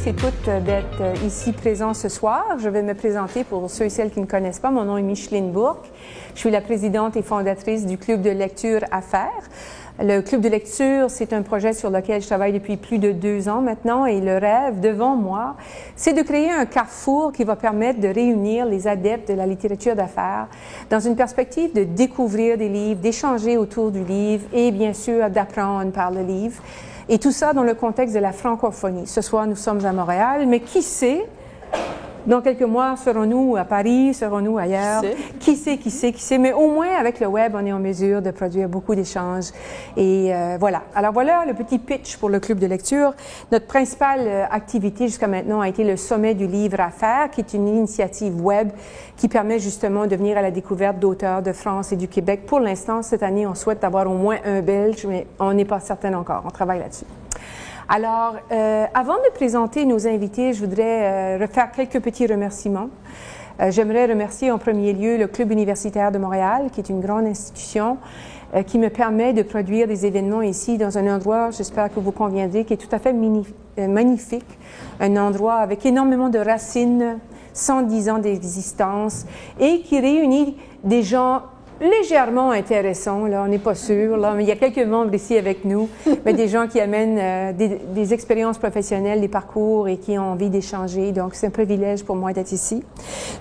tous et toutes d'être ici présents ce soir. Je vais me présenter pour ceux et celles qui ne connaissent pas. Mon nom est Micheline Bourque. Je suis la présidente et fondatrice du Club de lecture Affaires. Le Club de lecture, c'est un projet sur lequel je travaille depuis plus de 2 ans maintenant et le rêve devant moi, c'est de créer un carrefour qui va permettre de réunir les adeptes de la littérature d'affaires dans une perspective de découvrir des livres, d'échanger autour du livre et bien sûr d'apprendre par le livre. Et tout ça dans le contexte de la francophonie. Ce soir, nous sommes à Montréal, mais qui sait, dans quelques mois, serons-nous à Paris, serons-nous ailleurs? Qui sait? Mais au moins, avec le web, on est en mesure de produire beaucoup d'échanges. Et voilà. Alors voilà le petit pitch pour le club de lecture. Notre principale activité jusqu'à maintenant a été le Sommet du livre à faire, qui est une initiative web qui permet justement de venir à la découverte d'auteurs de France et du Québec. Pour l'instant, cette année, on souhaite avoir au moins un Belge, mais on n'est pas certain encore. On travaille là-dessus. Alors, avant de présenter nos invités, je voudrais refaire quelques petits remerciements. J'aimerais remercier en premier lieu le Club universitaire de Montréal, qui est une grande institution qui me permet de produire des événements ici dans un endroit, j'espère que vous conviendrez, qui est tout à fait magnifique, un endroit avec énormément de racines, 110 ans d'existence et qui réunit des gens légèrement intéressants, là, on n'est pas sûr, là, mais il y a quelques membres ici avec nous, mais des gens qui amènent des expériences professionnelles, des parcours et qui ont envie d'échanger, donc c'est un privilège pour moi d'être ici.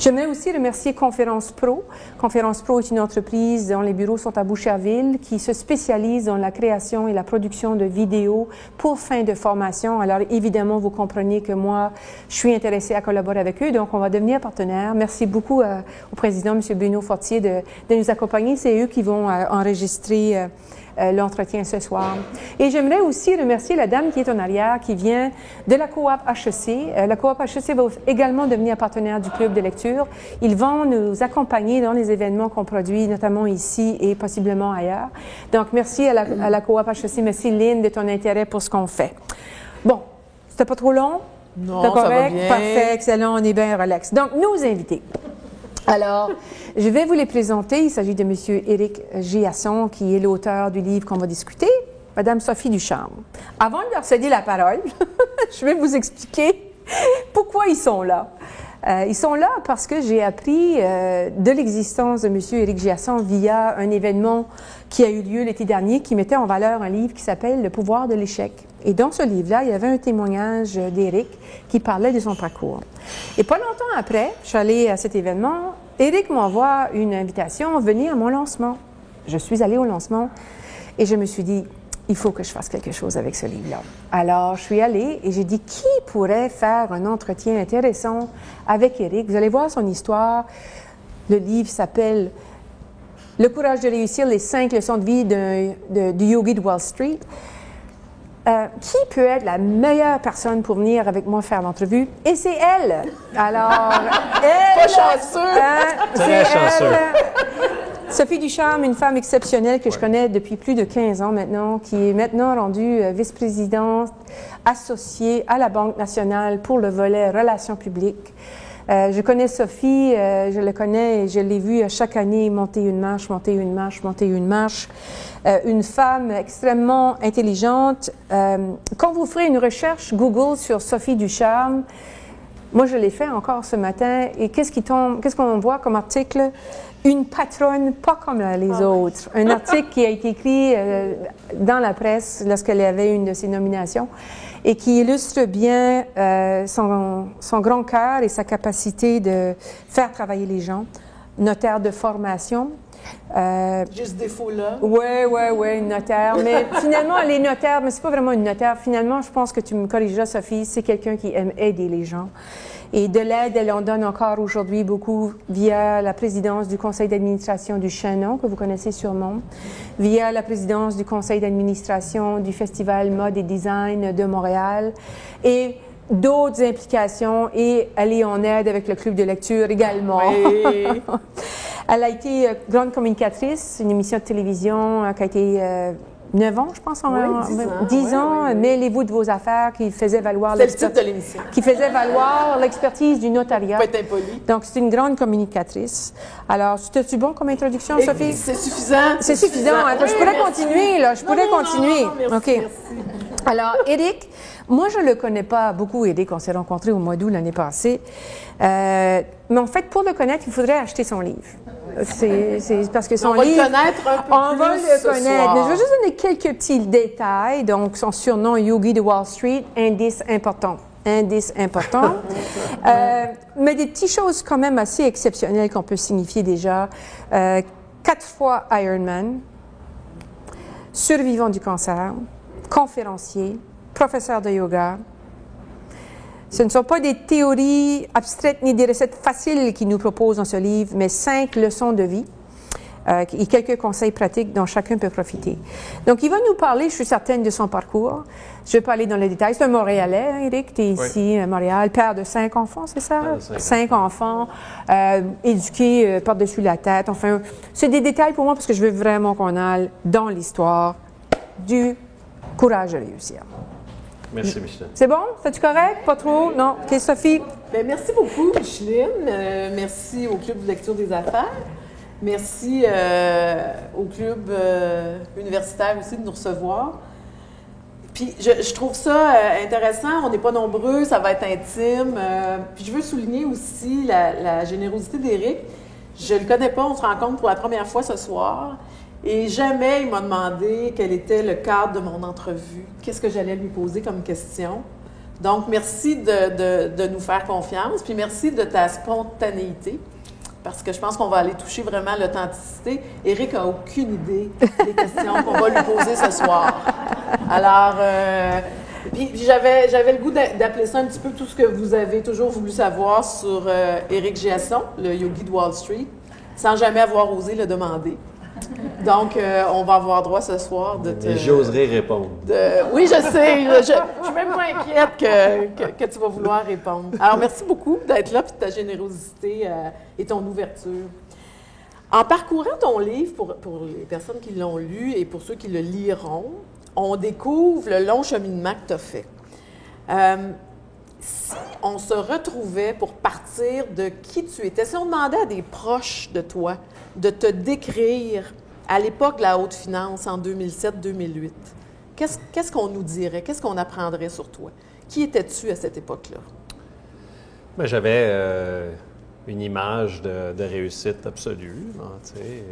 J'aimerais aussi remercier Conférence Pro. Conférence Pro est une entreprise dont les bureaux sont à Boucherville, qui se spécialise dans la création et la production de vidéos pour fin de formation. Alors évidemment, vous comprenez que moi, je suis intéressée à collaborer avec eux, donc on va devenir partenaire. Merci beaucoup au président, M. Bruno Fortier, de nous accompagner. C'est eux qui vont enregistrer l'entretien ce soir. Et j'aimerais aussi remercier la dame qui est en arrière, qui vient de la Coop HEC. La Coop HEC va également devenir partenaire du club de lecture. Ils vont nous accompagner dans les événements qu'on produit, notamment ici et possiblement ailleurs. Donc, merci à la Coop HEC. Merci, Lynn, de ton intérêt pour ce qu'on fait. Bon, c'était pas trop long? Non, correct? Ça va bien. Parfait, excellent, on est bien relax. Donc, nos invités. Alors, je vais vous les présenter. Il s'agit de M. Éric Giasson, qui est l'auteur du livre qu'on va discuter, Mme Sophie Ducharme. Avant de leur céder la parole, je vais vous expliquer pourquoi ils sont là. Ils sont là parce que j'ai appris de l'existence de M. Éric Giasson via un événement qui a eu lieu l'été dernier, qui mettait en valeur un livre qui s'appelle « Le pouvoir de l'échec ». Et dans ce livre-là, il y avait un témoignage d'Éric qui parlait de son parcours. Et pas longtemps après, je suis allée à cet événement, Éric m'envoie une invitation à venir à mon lancement. Je suis allée au lancement et je me suis dit, il faut que je fasse quelque chose avec ce livre-là. Alors, je suis allée et j'ai dit, qui pourrait faire un entretien intéressant avec Éric? Vous allez voir son histoire. Le livre s'appelle « Le courage de réussir, les 5 leçons de vie du yogi de Wall Street ». Qui peut être la meilleure personne pour venir avec moi faire l'entrevue? Et c'est elle! Alors, elle... Pas chanceux! Très chanceux! Sophie Ducharme, une femme exceptionnelle que je connais depuis plus de 15 ans maintenant, qui est maintenant rendue vice-présidente associée à la Banque nationale pour le volet relations publiques. Je connais Sophie, je la connais et je l'ai vue chaque année monter une marche. Une femme extrêmement intelligente. Quand vous ferez une recherche Google sur Sophie Ducharme, moi je l'ai fait encore ce matin, et qu'est-ce qu'on voit comme article? Une patronne pas comme les autres. Un article qui a été écrit dans la presse lorsqu'elle avait une de ses nominations et qui illustre bien son grand cœur et sa capacité de faire travailler les gens. Notaire de formation. Juste défaut-là. Oui, une notaire. Mais finalement, les notaires, mais c'est pas vraiment une notaire. Finalement, je pense que tu me corrigeras, Sophie, c'est quelqu'un qui aime aider les gens. Et de l'aide, elle en donne encore aujourd'hui beaucoup via la présidence du conseil d'administration du Chaînon, que vous connaissez sûrement, via la présidence du conseil d'administration du Festival Mode et Design de Montréal, et d'autres implications, et elle est en aide avec le club de lecture également. Oui. Elle a été grande communicatrice, une émission de télévision qui a été 9 ans, je pense, 10 ans, oui. Mêlez-vous de vos affaires, qui faisait valoir l'expertise du notariat. Pas être impoli. Donc, c'est une grande communicatrice. Alors, c'était-tu bon comme introduction, Sophie? C'est suffisant. C'est suffisant. Hein? Je pourrais continuer, là. Je pourrais continuer. Non, merci, OK. Merci. Alors, Éric, moi, je ne le connais pas beaucoup, Éric. On s'est rencontrés au mois d'août l'année passée. Mais en fait, pour le connaître, il faudrait acheter son livre. C'est parce que son livre... On va le connaître un peu plus On va le connaître. soir. Mais je vais juste donner quelques petits détails. Donc, son surnom, Yogi de Wall Street, indice important. Indice important. Mais des petites choses quand même assez exceptionnelles qu'on peut signifier déjà. 4 fois Ironman, survivant du cancer, conférencier, professeur de yoga. Ce ne sont pas des théories abstraites ni des recettes faciles qu'il nous propose dans ce livre, mais 5 leçons de vie et quelques conseils pratiques dont chacun peut profiter. Donc, il va nous parler, je suis certaine, de son parcours. Je vais pas aller dans les détails. C'est un Montréalais, hein, Éric, tu es ici à Montréal, père de 5 enfants, c'est ça? Père de 5 5 enfants, éduqués par-dessus la tête. Enfin, c'est des détails pour moi parce que je veux vraiment qu'on aille dans l'histoire du courage de réussir. Merci, Micheline. C'est bon? C'est-tu correct? Pas trop? Non? OK, Sophie? Bien, merci beaucoup, Micheline. Merci au Club de lecture des affaires. Merci au Club universitaire aussi de nous recevoir. Puis, je trouve ça intéressant. On n'est pas nombreux, ça va être intime. Puis, je veux souligner aussi la générosité d'Éric. Je ne le connais pas, on se rencontre pour la première fois ce soir. Et jamais il m'a demandé quel était le cadre de mon entrevue, qu'est-ce que j'allais lui poser comme question. Donc, merci de nous faire confiance, puis merci de ta spontanéité, parce que je pense qu'on va aller toucher vraiment l'authenticité. Éric n'a aucune idée des questions qu'on va lui poser ce soir. Alors, puis j'avais le goût d'appeler ça un petit peu tout ce que vous avez toujours voulu savoir sur Éric Giasson, le yogi de Wall Street, sans jamais avoir osé le demander. Donc, on va avoir droit ce soir de te... Et j'oserais répondre. Oui, je sais. Je suis même pas inquiète que tu vas vouloir répondre. Alors, merci beaucoup d'être là, puis de ta générosité et ton ouverture. En parcourant ton livre, pour les personnes qui l'ont lu et pour ceux qui le liront, on découvre le long cheminement que tu as fait. Si on se retrouvait pour partir de qui tu étais, si on demandait à des proches de toi de te décrire à l'époque de la haute finance en 2007-2008, qu'est-ce qu'on nous dirait? Qu'est-ce qu'on apprendrait sur toi? Qui étais-tu à cette époque-là? Ben, j'avais une image de réussite absolue. Tu sais,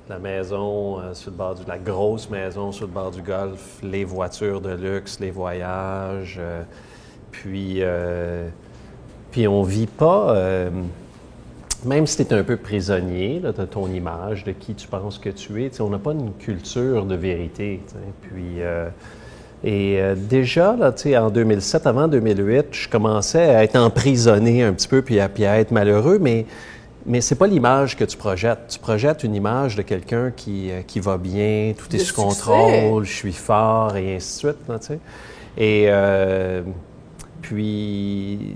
la maison sur le bord la grosse maison sur le bord du golfe, les voitures de luxe, les voyages. Puis on vit pas... même si tu es un peu prisonnier là, de ton image, de qui tu penses que tu es, on n'a pas une culture de vérité. Puis, déjà, là, en 2007, avant 2008, je commençais à être emprisonné un petit peu puis à être malheureux, mais ce n'est pas l'image que tu projettes. Tu projettes une image de quelqu'un qui va bien, tout est sous contrôle, je suis fort et ainsi de suite. Là, et puis...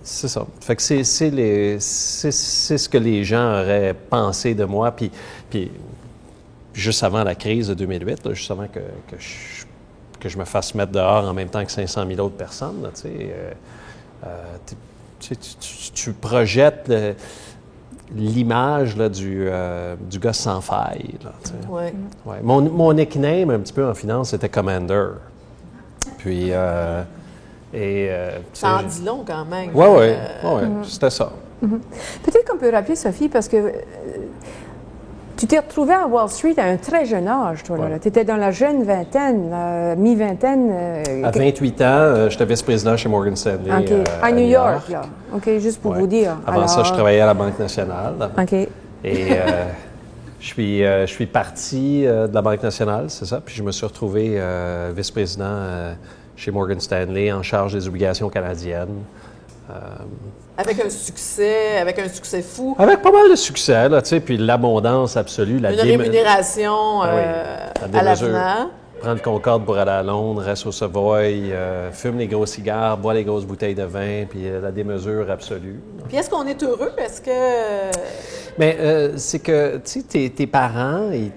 C'est ça. Fait que c'est ce que les gens auraient pensé de moi. Puis juste avant la crise de 2008, là, juste avant que je me fasse mettre dehors en même temps que 500 000 autres personnes, là, tu projettes l'image là, du gars sans faille. Là, ouais. Ouais. Mon nickname, un petit peu en finance, c'était Commander. Puis... ça en dit long quand même. Oui, c'était ça. Peut-être qu'on peut rappeler, Sophie, parce que tu t'es retrouvée à Wall Street à un très jeune âge, toi. Tu étais dans la jeune vingtaine, mi-vingtaine. À 28 ans, j'étais vice-président chez Morgan Stanley. OK. À New York, là. OK, juste pour vous dire. Avant ça, je travaillais à la Banque nationale. OK. Et je suis parti de la Banque nationale, c'est ça. Puis je me suis retrouvé vice-président chez Morgan Stanley, en charge des obligations canadiennes. Avec un succès fou. Avec pas mal de succès, là, tu sais, puis l'abondance absolue. Une rémunération à l'avenant. Prends le Concorde pour aller à Londres, reste au Savoy, fume les gros cigares, bois les grosses bouteilles de vin, puis la démesure absolue. Puis est-ce qu'on est heureux? Est-ce que... Bien, c'est que, tu sais, tes parents, tes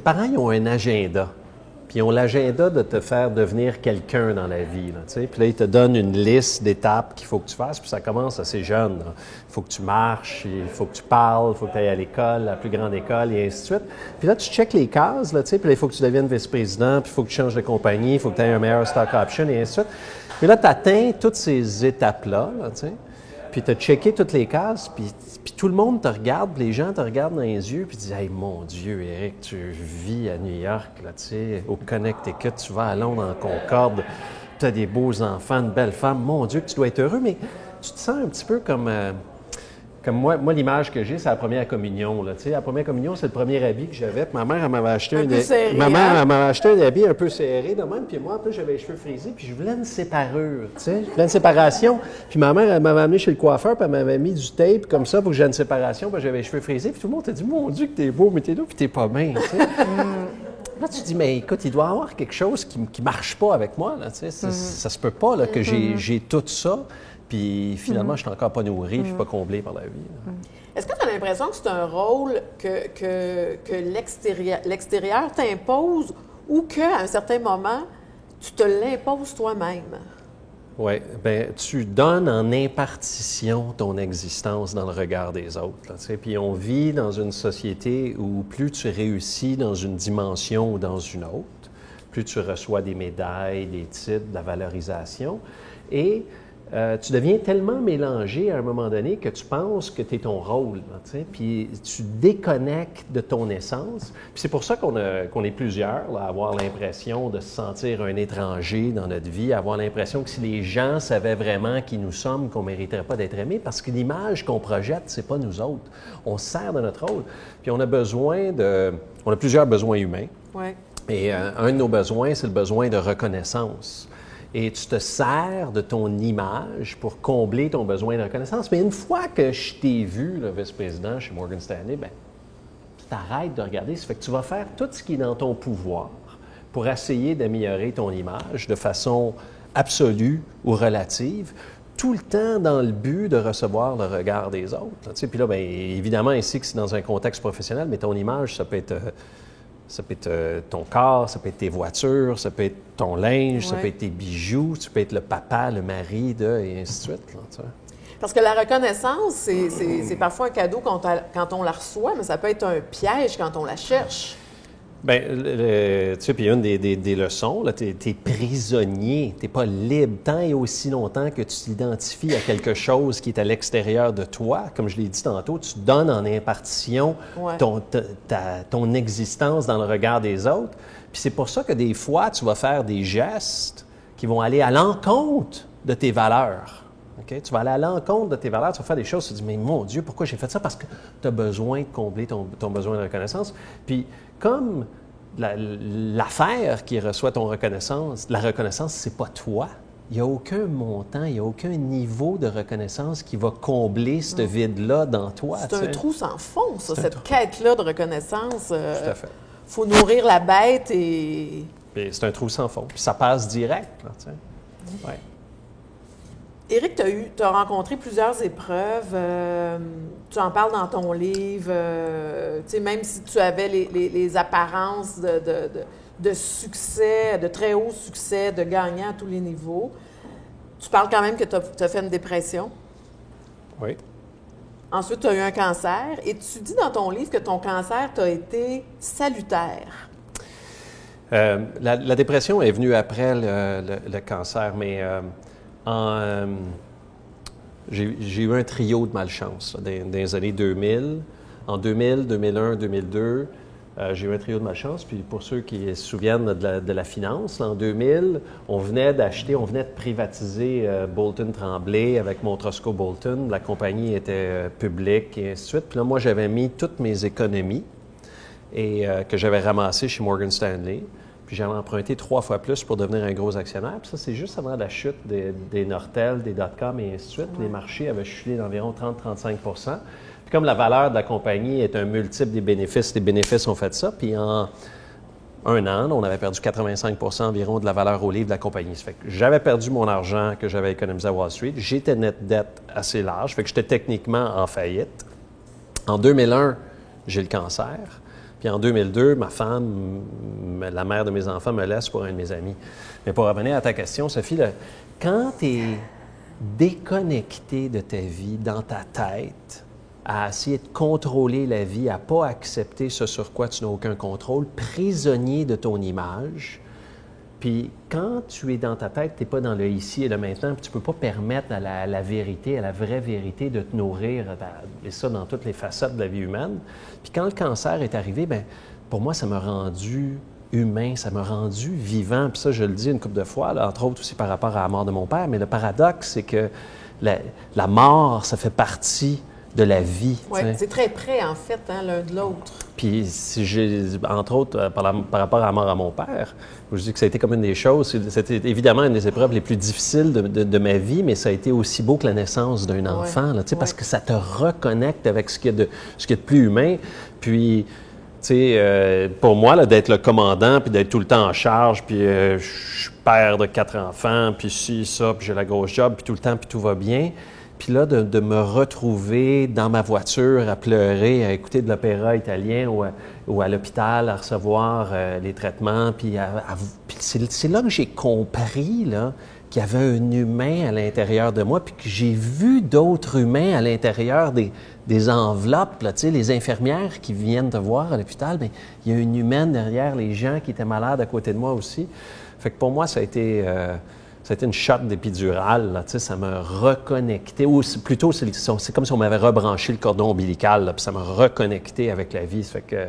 parents, ils ont un agenda. Puis ils ont l'agenda de te faire devenir quelqu'un dans la vie. Là, tu sais. Puis là, ils te donnent une liste d'étapes qu'il faut que tu fasses, puis ça commence assez jeune. Là. Il faut que tu marches, il faut que tu parles, il faut que tu ailles à l'école, la plus grande école, et ainsi de suite. Puis là, tu checkes les cases, là, tu sais, puis là, il faut que tu deviennes vice-président, puis il faut que tu changes de compagnie, il faut que tu aies un meilleur stock option, et ainsi de suite. Puis là, tu atteins toutes ces étapes-là, là, tu sais. Puis tu as checké toutes les cases, puis tout le monde te regarde, les gens te regardent dans les yeux, puis disent « Hey, mon Dieu, Éric, tu vis à New York, là, tu sais, au Connecticut, tu vas à Londres en Concorde, tu as des beaux enfants, une belle femme, mon Dieu, que tu dois être heureux, mais tu te sens un petit peu comme moi, l'image que j'ai, c'est la première communion. Là, tu sais, la première communion, c'est le premier habit que j'avais. Puis ma mère, elle m'avait acheté serré, ma mère, elle m'avait acheté un habit un peu serré de même. Puis moi, en plus, j'avais les cheveux frisés. Puis je voulais une séparure. Tu sais, je voulais une séparation. Puis ma mère, elle m'avait amené chez le coiffeur. Puis elle m'avait mis du tape comme ça pour que j'aie une séparation. Puis j'avais les cheveux frisés. Puis tout le monde t'a dit, mon Dieu, que t'es beau, mais t'es là, puis t'es pas bien. Tu sais. Là, tu te dis, mais écoute, il doit y avoir quelque chose qui marche pas avec moi. Là, tu sais. Ça se peut pas là, que j'ai tout ça. Puis finalement, je suis encore pas nourri, puis pas comblé par la vie. Là. Est-ce que tu as l'impression que c'est un rôle que l'extérieur t'impose ou qu'à un certain moment, tu te l'imposes toi-même? Oui. Bien, tu donnes en impartition ton existence dans le regard des autres. Là, tu sais. Puis on vit dans une société où plus tu réussis dans une dimension ou dans une autre, plus tu reçois des médailles, des titres, de la valorisation. Et tu deviens tellement mélangé à un moment donné que tu penses que tu es ton rôle, là, puis tu déconnectes de ton essence. Puis c'est pour ça qu'on est plusieurs là, à avoir l'impression de se sentir un étranger dans notre vie, à avoir l'impression que si les gens savaient vraiment qui nous sommes, qu'on ne mériterait pas d'être aimés, parce que l'image qu'on projette, c'est pas nous autres. On se sert de notre rôle. Puis on a plusieurs besoins humains. Ouais. Et un de nos besoins, c'est le besoin de reconnaissance. Et tu te sers de ton image pour combler ton besoin de reconnaissance. Mais une fois que je t'ai vu, le vice-président chez Morgan Stanley, bien, tu t'arrêtes de regarder. Ça fait que tu vas faire tout ce qui est dans ton pouvoir pour essayer d'améliorer ton image de façon absolue ou relative, tout le temps dans le but de recevoir le regard des autres. Tu sais, puis là, bien, évidemment, ici, que c'est dans un contexte professionnel, mais ton image, ça peut être ton corps, ça peut être tes voitures, ça peut être ton linge, ça peut être tes bijoux, tu peux être le papa, le mari, et ainsi de suite. Là, tu sais. Parce que la reconnaissance, c'est parfois un cadeau quand on la reçoit, mais ça peut être un piège quand on la cherche. Bien, tu sais, puis une des leçons, là, t'es prisonnier, t'es pas libre tant et aussi longtemps que tu t'identifies à quelque chose qui est à l'extérieur de toi. Comme je l'ai dit tantôt, tu donnes en impartition ton existence dans le regard des autres. Puis c'est pour ça que des fois, tu vas faire des gestes qui vont aller à l'encontre de tes valeurs. Okay? Tu vas aller à l'encontre de tes valeurs, tu vas faire des choses, tu te dis, mais mon Dieu, pourquoi j'ai fait ça? Parce que tu as besoin de combler ton besoin de reconnaissance. Puis comme l'affaire qui reçoit la reconnaissance, c'est pas toi. Il n'y a aucun montant, il n'y a aucun niveau de reconnaissance qui va combler ce vide-là dans toi. C'est un trou sans fond, ça, cette quête-là de reconnaissance. Tout à fait. Il faut nourrir la bête et... Puis c'est un trou sans fond. Puis ça passe direct, là, tu sais. Ouais. Éric, tu as rencontré plusieurs épreuves. Tu en parles dans ton livre. Tu sais, même si tu avais les apparences de succès, de très haut succès, de gagnant à tous les niveaux, tu parles quand même que tu as fait une dépression. Oui. Ensuite, tu as eu un cancer. Et tu dis dans ton livre que ton cancer t'a été salutaire. La dépression est venue après le cancer, mais... j'ai eu un trio de malchance là, dans les années 2000. En 2000, 2001, 2002, j'ai eu un trio de malchance. Puis pour ceux qui se souviennent de la finance, là, en 2000, on venait de privatiser Bolton Tremblay avec Montrosco Bolton. La compagnie était publique et ainsi de suite. Puis là, moi, j'avais mis toutes mes économies et que j'avais ramassées chez Morgan Stanley. Puis j'avais emprunté 3 fois plus pour devenir un gros actionnaire. Puis ça, c'est juste avant la chute des Nortel, des dot-com et ainsi de suite. Les marchés avaient chuté d'environ 30-35 %. Puis comme la valeur de la compagnie est un multiple des bénéfices, les bénéfices ont fait ça. Puis en un an, on avait perdu 85 % environ de la valeur au livre de la compagnie. Ça fait que j'avais perdu mon argent que j'avais économisé à Wall Street. J'étais net dette assez large. Ça fait que j'étais techniquement en faillite. En 2001, j'ai le cancer. Puis en 2002, ma femme, la mère de mes enfants, me laisse pour un de mes amis. Mais pour revenir à ta question, Sophie, là, quand tu es déconnecté de ta vie, dans ta tête, à essayer de contrôler la vie, à ne pas accepter ce sur quoi tu n'as aucun contrôle, prisonnier de ton image. Puis quand tu es dans ta tête, tu n'es pas dans le ici et le maintenant, puis tu ne peux pas permettre à la vérité, à la vraie vérité de te nourrir, et ça dans toutes les facettes de la vie humaine. Puis quand le cancer est arrivé, bien, pour moi, ça m'a rendu humain, ça m'a rendu vivant. Puis ça, je le dis une couple de fois, là, entre autres aussi par rapport à la mort de mon père, mais le paradoxe, c'est que la mort, ça fait partie de la vie. Oui, c'est très près, en fait, hein, l'un de l'autre. Puis, si j'ai, entre autres, par rapport à la mort à mon père, je dis que ça a été comme une des choses, c'était évidemment une des épreuves les plus difficiles de ma vie, mais ça a été aussi beau que la naissance d'un enfant, là, parce que ça te reconnecte avec ce qu'il y a de plus humain. Puis, tu sais, pour moi, là, d'être le commandant, puis d'être tout le temps en charge, puis je suis père de 4 enfants, puis ci, ça, puis j'ai la grosse job, puis tout le temps, puis tout va bien. Puis là, de me retrouver dans ma voiture à pleurer, à écouter de l'opéra italien ou à l'hôpital à recevoir les traitements. Puis c'est là que j'ai compris là, qu'il y avait un humain à l'intérieur de moi, puis que j'ai vu d'autres humains à l'intérieur des enveloppes. Là, les infirmières qui viennent te voir à l'hôpital, bien, il y a une humaine derrière les gens qui étaient malades à côté de moi aussi. Fait que pour moi, ça a été une shot d'épidurale, là, ça m'a reconnecté, ou plutôt c'est comme si on m'avait rebranché le cordon ombilical, là, puis ça m'a reconnecté avec la vie. Ça fait que,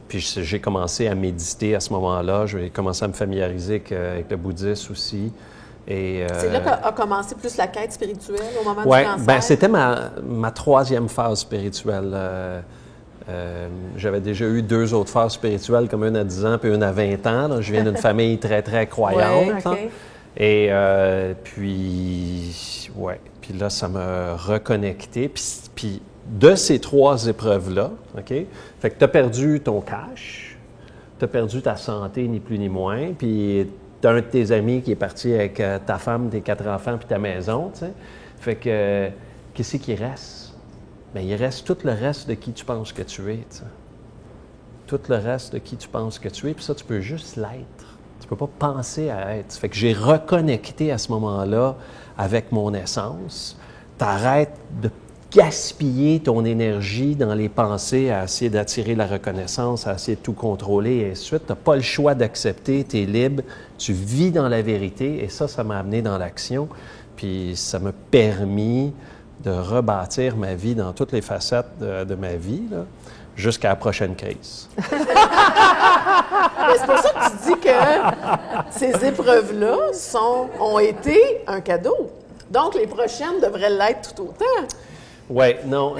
puis j'ai commencé à méditer à ce moment-là, j'ai commencé à me familiariser avec le bouddhisme aussi. C'est là qu'a commencé plus la quête spirituelle au moment du cancer? Oui, bien c'était ma 3e phase spirituelle. J'avais déjà eu 2 autres phases spirituelles, comme une à 10 ans puis une à 20 ans. Là. Je viens d'une famille très, très croyante. Ouais, okay. Et puis là, ça m'a reconnecté. Puis de ces 3 épreuves-là, OK? Fait que tu as perdu ton cash, tu as perdu ta santé, ni plus ni moins, puis tu as un de tes amis qui est parti avec ta femme, tes 4 enfants, puis ta maison, tu sais. Fait que, qu'est-ce qui reste? Bien, il reste tout le reste de qui tu penses que tu es, tu sais. Tout le reste de qui tu penses que tu es, puis ça, tu peux juste l'être. Tu ne peux pas penser à être. Ça fait que j'ai reconnecté à ce moment-là avec mon essence. Tu arrêtes de gaspiller ton énergie dans les pensées à essayer d'attirer la reconnaissance, à essayer de tout contrôler et ainsi de suite. Tu n'as pas le choix d'accepter, tu es libre, tu vis dans la vérité et ça m'a amené dans l'action. Puis ça m'a permis de rebâtir ma vie dans toutes les facettes de ma vie, là, jusqu'à la prochaine crise. C'est pour ça que tu dis que ces épreuves-là ont été un cadeau. Donc, les prochaines devraient l'être tout autant. Oui, non,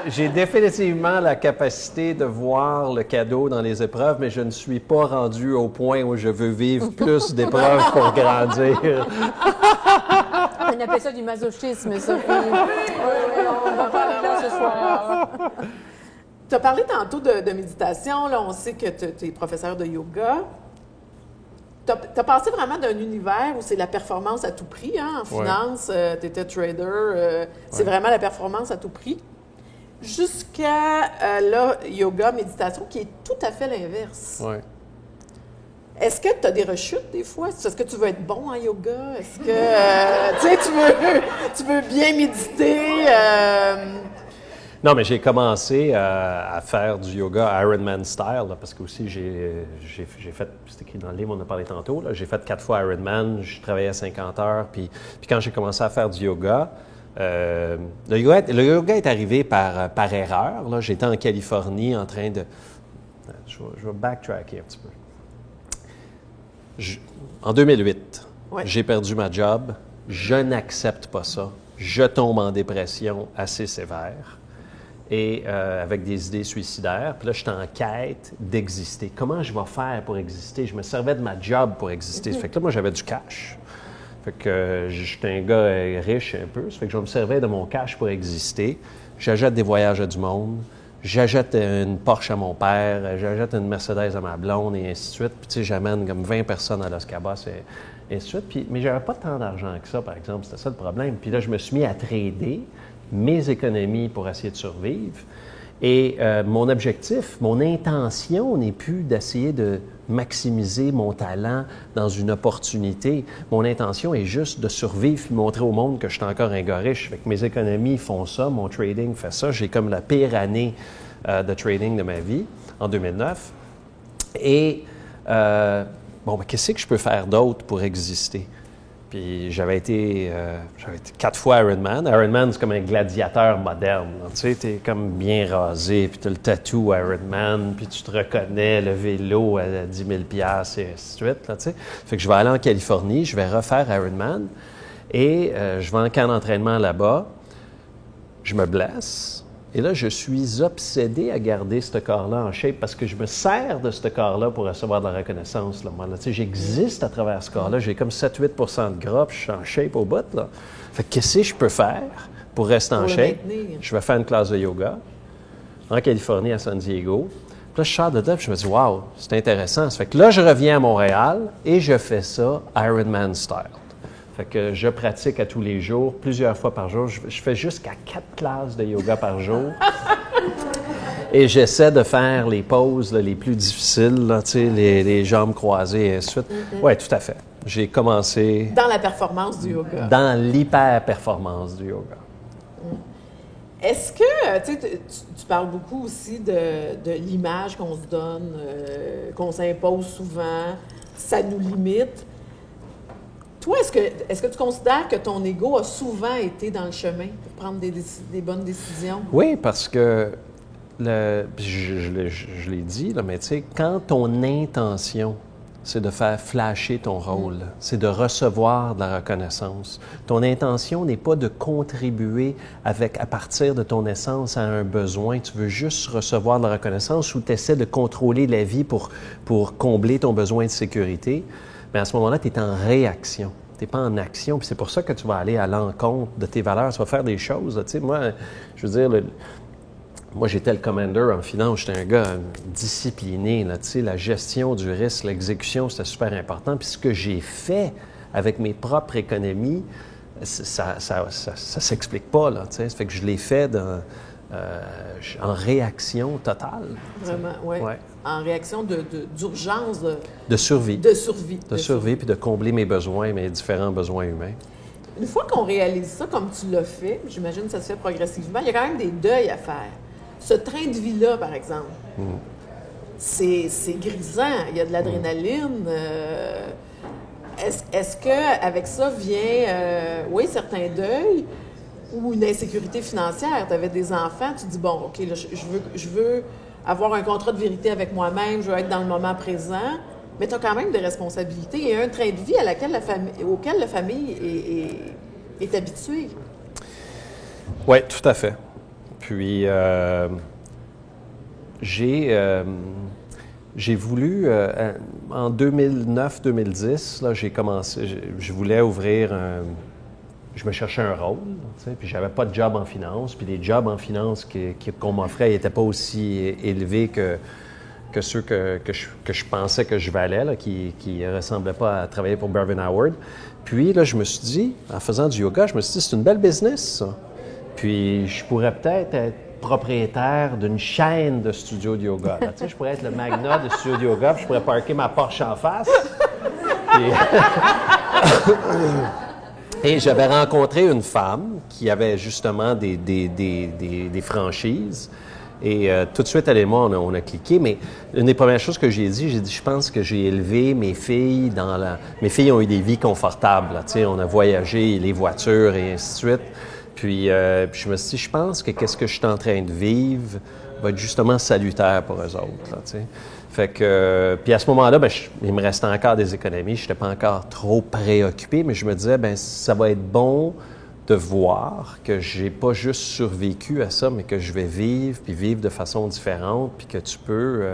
j'ai définitivement la capacité de voir le cadeau dans les épreuves, mais je ne suis pas rendu au point où je veux vivre plus d'épreuves pour grandir. On appelle ça du masochisme, Sophie. Oui, on va parler là ce soir. Tu as parlé tantôt de méditation. Là, on sait que tu es professeur de yoga. Tu as passé vraiment d'un univers où c'est la performance à tout prix. Hein? En finance, tu étais trader. C'est vraiment la performance à tout prix. Jusqu'à là, yoga, méditation, qui est tout à fait l'inverse. Oui. Est-ce que tu as des rechutes des fois? Est-ce que tu veux être bon en yoga? Est-ce que tu veux bien méditer? Non, mais j'ai commencé à faire du yoga Ironman style, là, parce que aussi j'ai fait, c'est écrit dans le livre, on en a parlé tantôt, là, j'ai fait 4 fois Ironman, je travaillais à 50 heures, puis quand j'ai commencé à faire du yoga, le yoga est arrivé par erreur. Là. J'étais en Californie en train de... Je vais backtracker un petit peu. En 2008, j'ai perdu ma job, je n'accepte pas ça, je tombe en dépression assez sévère. Et avec des idées suicidaires. Puis là, je suis en quête d'exister. Comment je vais faire pour exister? Je me servais de ma job pour exister. Ça fait que là, moi, j'avais du cash. Fait que j'étais un gars riche un peu. Ça fait que je me servais de mon cash pour exister. J'achète des voyages à du monde. J'achète une Porsche à mon père. J'achète une Mercedes à ma blonde et ainsi de suite. Puis tu sais, j'amène comme 20 personnes à Los Cabos et ainsi de suite. Puis, mais j'avais pas tant d'argent que ça, par exemple. C'était ça le problème. Puis là, je me suis mis à trader mes économies pour essayer de survivre. Et mon objectif, mon intention n'est plus d'essayer de maximiser mon talent dans une opportunité. Mon intention est juste de survivre et montrer au monde que je suis encore un gars riche. Fait que mes économies font ça, mon trading fait ça. J'ai comme la pire année de trading de ma vie, en 2009. Et, qu'est-ce que je peux faire d'autre pour exister? Puis j'avais été 4 fois Ironman. Ironman, c'est comme un gladiateur moderne. Tu sais, t'es comme bien rasé, puis t'as le tatou Ironman, puis tu te reconnais, le vélo à 10 000 $ et ainsi de suite. Là, tu sais. Fait que je vais aller en Californie, je vais refaire Ironman, et je vais en camp d'entraînement là-bas. Je me blesse. Et là, je suis obsédé à garder ce corps-là en shape parce que je me sers de ce corps-là pour recevoir de la reconnaissance. Là. Moi, là, j'existe à travers ce corps-là. J'ai comme 7-8 % de gras, puis je suis en shape au bout. Là. Fait que qu'est-ce que je peux faire pour rester en shape? Je vais faire une classe de yoga en Californie, à San Diego. Puis là, je sors de là, puis je me dis, wow, c'est intéressant. Ça fait que là, je reviens à Montréal et je fais ça Ironman style. Fait que je pratique à tous les jours, plusieurs fois par jour. Je fais jusqu'à 4 classes de yoga par jour. Et j'essaie de faire les poses là, les plus difficiles, là, les jambes croisées et ainsi de suite. Oui, tout à fait. J'ai commencé... Dans la performance du yoga. Dans l'hyper-performance du yoga. Est-ce que, tu parles beaucoup aussi de l'image qu'on se donne, qu'on s'impose souvent, ça nous limite. Toi, est-ce que tu considères que ton ego a souvent été dans le chemin pour prendre des bonnes décisions? Oui, parce que, je l'ai dit, là, mais tu sais, quand ton intention, c'est de faire flasher ton rôle, c'est de recevoir de la reconnaissance. Ton intention n'est pas de contribuer à partir de ton essence à un besoin. Tu veux juste recevoir de la reconnaissance ou tu essaies de contrôler la vie pour combler ton besoin de sécurité. Mais à ce moment-là, tu es en réaction. Tu n'es pas en action. Puis c'est pour ça que tu vas aller à l'encontre de tes valeurs. Tu vas faire des choses. Tu sais, moi, je veux dire, moi, j'étais le commander en finance. J'étais un gars discipliné. Là, tu sais, la gestion du risque, l'exécution, c'était super important. Puis ce que j'ai fait avec mes propres économies, ça s'explique pas. Là, tu sais. Ça fait que je l'ai fait en réaction totale. Vraiment, oui. Ouais. En réaction d'urgence. De survie. De survie. De survie, puis de combler mes besoins, mes différents besoins humains. Une fois qu'on réalise ça, comme tu l'as fait, j'imagine que ça se fait progressivement, il y a quand même des deuils à faire. Ce train de vie-là, par exemple, c'est grisant, il y a de l'adrénaline. Est-ce qu'avec ça vient, oui, certains deuils ou une insécurité financière? Tu avais des enfants, tu te dis, bon, OK, là, je veux avoir un contrat de vérité avec moi-même, je veux être dans le moment présent, mais tu as quand même des responsabilités et un train de vie auquel la famille est habituée. Oui, tout à fait. Puis, j'ai voulu, en 2009-2010, là, j'ai commencé, je voulais ouvrir je me cherchais un rôle, tu sais, puis j'avais pas de job en finance, puis les jobs en finance qu'on m'offrait n'étaient pas aussi élevés que ceux que je pensais que je valais, là, qui ne ressemblaient pas à travailler pour Bervin Howard. Puis là, je me suis dit, en faisant du yoga, je me suis dit, c'est une belle business, ça. Puis je pourrais peut-être être propriétaire d'une chaîne de studios de yoga. Là, tu sais, je pourrais être le magnat de studios de yoga, puis je pourrais parker ma Porsche en face. Et j'avais rencontré une femme qui avait justement des franchises. Et tout de suite, elle et moi, on a cliqué. Mais une des premières choses que j'ai dit, je pense que j'ai élevé mes filles Mes filles ont eu des vies confortables. Là, tu sais, on a voyagé, les voitures et ainsi de suite. Puis je me suis dit, je pense que qu'est-ce que je suis en train de vivre va être justement salutaire pour eux autres. Là, tu sais. Fait que, puis à ce moment-là, il me restait encore des économies. Je n'étais pas encore trop préoccupé, mais je me disais, ça va être bon de voir que je n'ai pas juste survécu à ça, mais que je vais vivre de façon différente, puis que tu peux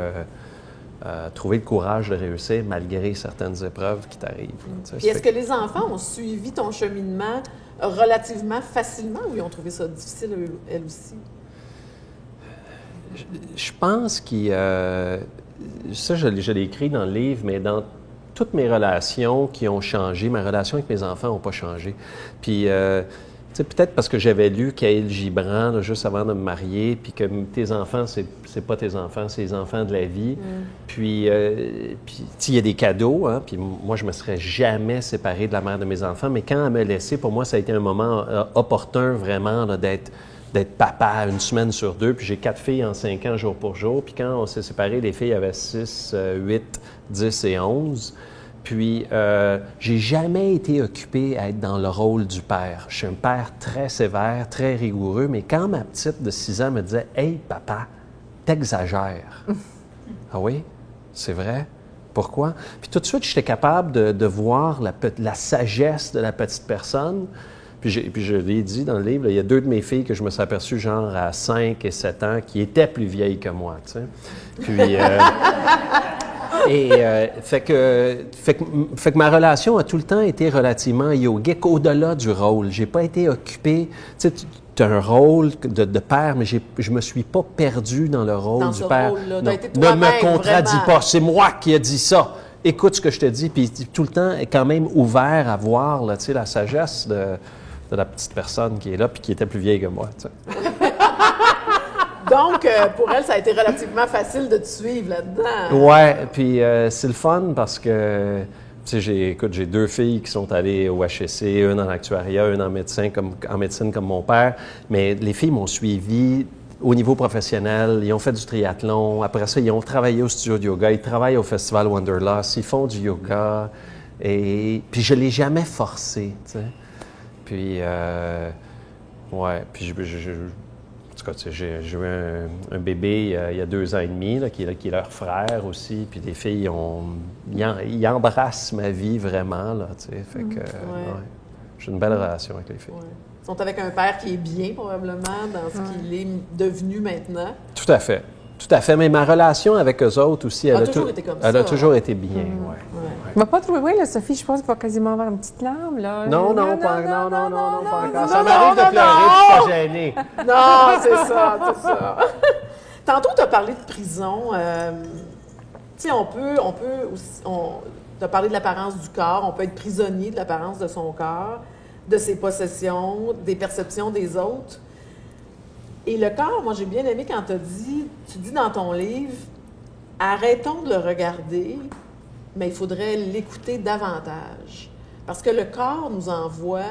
trouver le courage de réussir malgré certaines épreuves qui t'arrivent. Puis est-ce que les enfants ont suivi ton cheminement relativement facilement ou ils ont trouvé ça difficile, elles aussi? Je pense ça, je l'ai écrit dans le livre, mais dans toutes mes relations qui ont changé, ma relation avec mes enfants n'a pas changé. Puis, tu sais, peut-être parce que j'avais lu Khalil Gibran là, juste avant de me marier, puis que tes enfants, c'est pas tes enfants, c'est les enfants de la vie. Puis il y a des cadeaux, hein, puis moi, je me serais jamais séparé de la mère de mes enfants, mais quand elle m'a laissé, pour moi, ça a été un moment opportun vraiment là, d'être papa 1 semaine sur 2, puis j'ai 4 filles en 5 ans jour pour jour, puis quand on s'est séparés, les filles avaient 6, 8, 10 et 11. Puis, j'ai jamais été occupé à être dans le rôle du père. Je suis un père très sévère, très rigoureux, mais quand ma petite de 6 ans me disait « Hey, papa, t'exagères. » Ah oui? C'est vrai? Pourquoi? Puis tout de suite, j'étais capable de voir la sagesse de la petite personne. Puis je l'ai dit dans le livre, là, il y a 2 de mes filles que je me suis aperçu genre à 5 et 7 ans qui étaient plus vieilles que moi, tu sais. Puis... fait que ma relation a tout le temps été relativement yogique, au-delà du rôle. J'ai pas été occupé. Tu sais, tu as un rôle de père, mais je me suis pas perdu dans le rôle du père. Rôle-là, Non, été ne me toi-même, contradis vraiment. pas. C'est moi qui ai dit ça. Écoute ce que je te dis, puis tout le temps est quand même ouvert à voir là, tu sais, la sagesse de la petite personne qui est là, puis qui était plus vieille que moi. Tu sais. Donc, pour elle, ça a été relativement facile de te suivre là-dedans. Ouais, puis c'est le fun parce que, tu sais, j'ai 2 filles qui sont allées au HEC, une en actuariat, une en médecine comme mon père, mais les filles m'ont suivi au niveau professionnel, ils ont fait du triathlon, après ça, ils ont travaillé au studio de yoga, ils travaillent au Festival Wanderlust, ils font du yoga, et puis je ne l'ai jamais forcé, tu sais. Puis, ouais, puis en tout cas, j'ai eu un bébé il y a 2 ans et demi, là, qui est leur frère aussi. Puis les filles, ils embrassent ma vie vraiment, là, tu sais. Fait que, ouais, j'ai une belle relation avec les filles. Ouais. Ils sont avec un père qui est bien, probablement, dans ce qu'il est devenu maintenant. Tout à fait. Tout à fait. Mais ma relation avec eux autres aussi, elle a toujours été bien, ouais. On va pas trouver, là, Sophie, je pense qu'il va quasiment avoir une petite larme, là. Non, pas encore. Ça m'arrive de pleurer, puis je suis pas gênée. Non, c'est ça. Tantôt, tu as parlé de prison. Tu sais, on peut aussi... Tu as parlé de l'apparence du corps. On peut être prisonnier de l'apparence de son corps, de ses possessions, des perceptions des autres. Et le corps, moi, j'ai bien aimé quand tu dis dans ton livre, arrêtons de le regarder, mais il faudrait l'écouter davantage. Parce que le corps nous envoie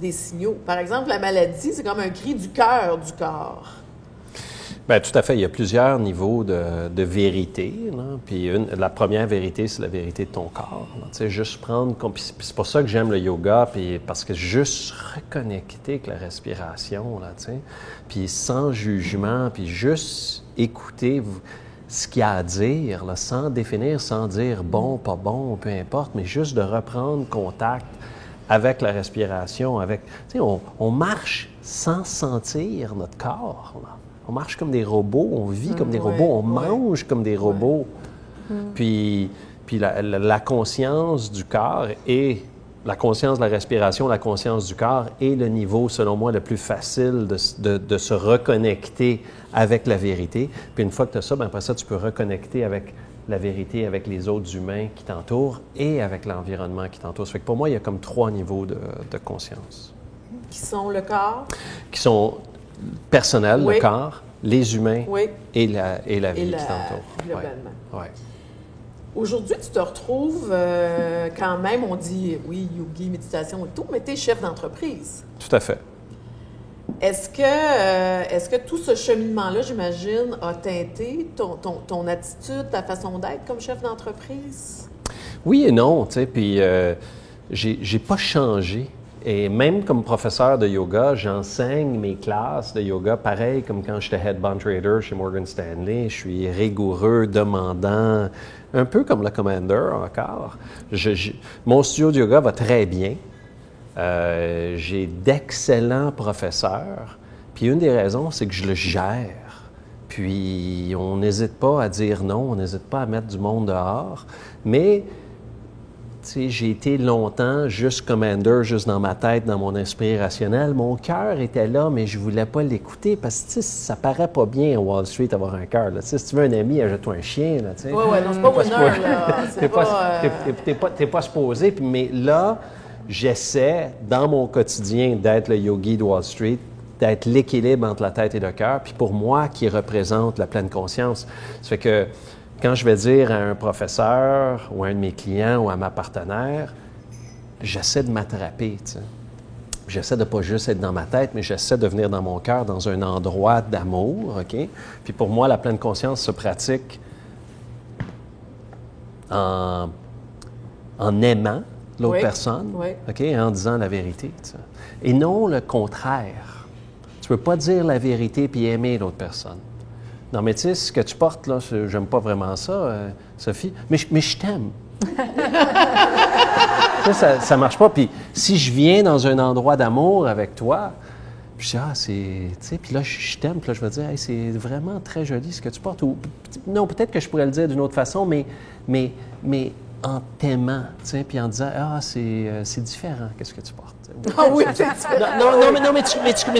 des signaux. Par exemple, la maladie, c'est comme un cri du cœur du corps. Bien, tout à fait. Il y a plusieurs niveaux de vérité, là. Puis la première vérité, c'est la vérité de ton corps. Tu sais, juste prendre... Puis c'est pour ça que j'aime le yoga, puis parce que juste reconnecter avec la respiration, là, tu sais, puis sans jugement, puis juste écouter ce qu'il y a à dire, là, sans définir, sans dire bon, pas bon, peu importe, mais juste de reprendre contact avec la respiration, avec... Tu sais, on marche sans sentir notre corps, là. On marche comme des robots, on vit comme des robots, on mange comme des robots. Puis la conscience du corps et la conscience de la respiration, la conscience du corps est le niveau, selon moi, le plus facile de se reconnecter avec la vérité. Puis une fois que tu as ça, bien après ça, tu peux reconnecter avec la vérité, avec les autres humains qui t'entourent et avec l'environnement qui t'entoure. Ça fait que pour moi, il y a comme 3 niveaux de conscience. Qui sont le corps? Qui sont personnels, le corps, les humains et la vie qui t'entoure. Globalement. Ouais. Aujourd'hui, tu te retrouves quand même, on dit, oui, yogi, méditation et tout, mais tu es chef d'entreprise. Tout à fait. Est-ce que tout ce cheminement-là, j'imagine, a teinté ton attitude, ta façon d'être comme chef d'entreprise? Oui et non, tu sais, puis j'ai pas changé. Et même comme professeur de yoga, j'enseigne mes classes de yoga pareil comme quand j'étais head bond trader chez Morgan Stanley. Je suis rigoureux, demandant, un peu comme le commander encore. Mon studio de yoga va très bien. J'ai d'excellents professeurs. Puis une des raisons, c'est que je le gère. Puis on n'hésite pas à dire non, on n'hésite pas à mettre du monde dehors. Mais tu sais, j'ai été longtemps juste commander, juste dans ma tête, dans mon esprit rationnel. Mon cœur était là, mais je voulais pas l'écouter parce que ça paraît pas bien à Wall Street avoir un cœur. Si tu veux un ami, achète-toi un chien. Là, oui, non, c'est pas winner. T'es pas supposé. Mais là, j'essaie, dans mon quotidien, d'être le yogi de Wall Street, d'être l'équilibre entre la tête et le cœur, puis pour moi, qui représente la pleine conscience. Ça fait que quand je vais dire à un professeur ou à un de mes clients ou à ma partenaire, j'essaie de m'attraper, tu sais. J'essaie de pas juste être dans ma tête, mais j'essaie de venir dans mon cœur, dans un endroit d'amour, OK? Puis pour moi, la pleine conscience se pratique en aimant l'autre personne, OK? En disant la vérité, tu sais. Et non le contraire. Tu peux pas dire la vérité puis aimer l'autre personne. Non, mais tu sais, ce que tu portes, là, j'aime pas vraiment ça, Sophie, mais je t'aime. Ça marche pas. Puis si je viens dans un endroit d'amour avec toi, puis je dis, c'est... Tu sais, puis là, je t'aime, puis là, je vais dire, hey, c'est vraiment très joli ce que tu portes. Ou, non, peut-être que je pourrais le dire d'une autre façon, mais en t'aimant, tu sais, puis en disant, c'est différent, qu'est-ce que tu portes. Ah oui, c'est non, mais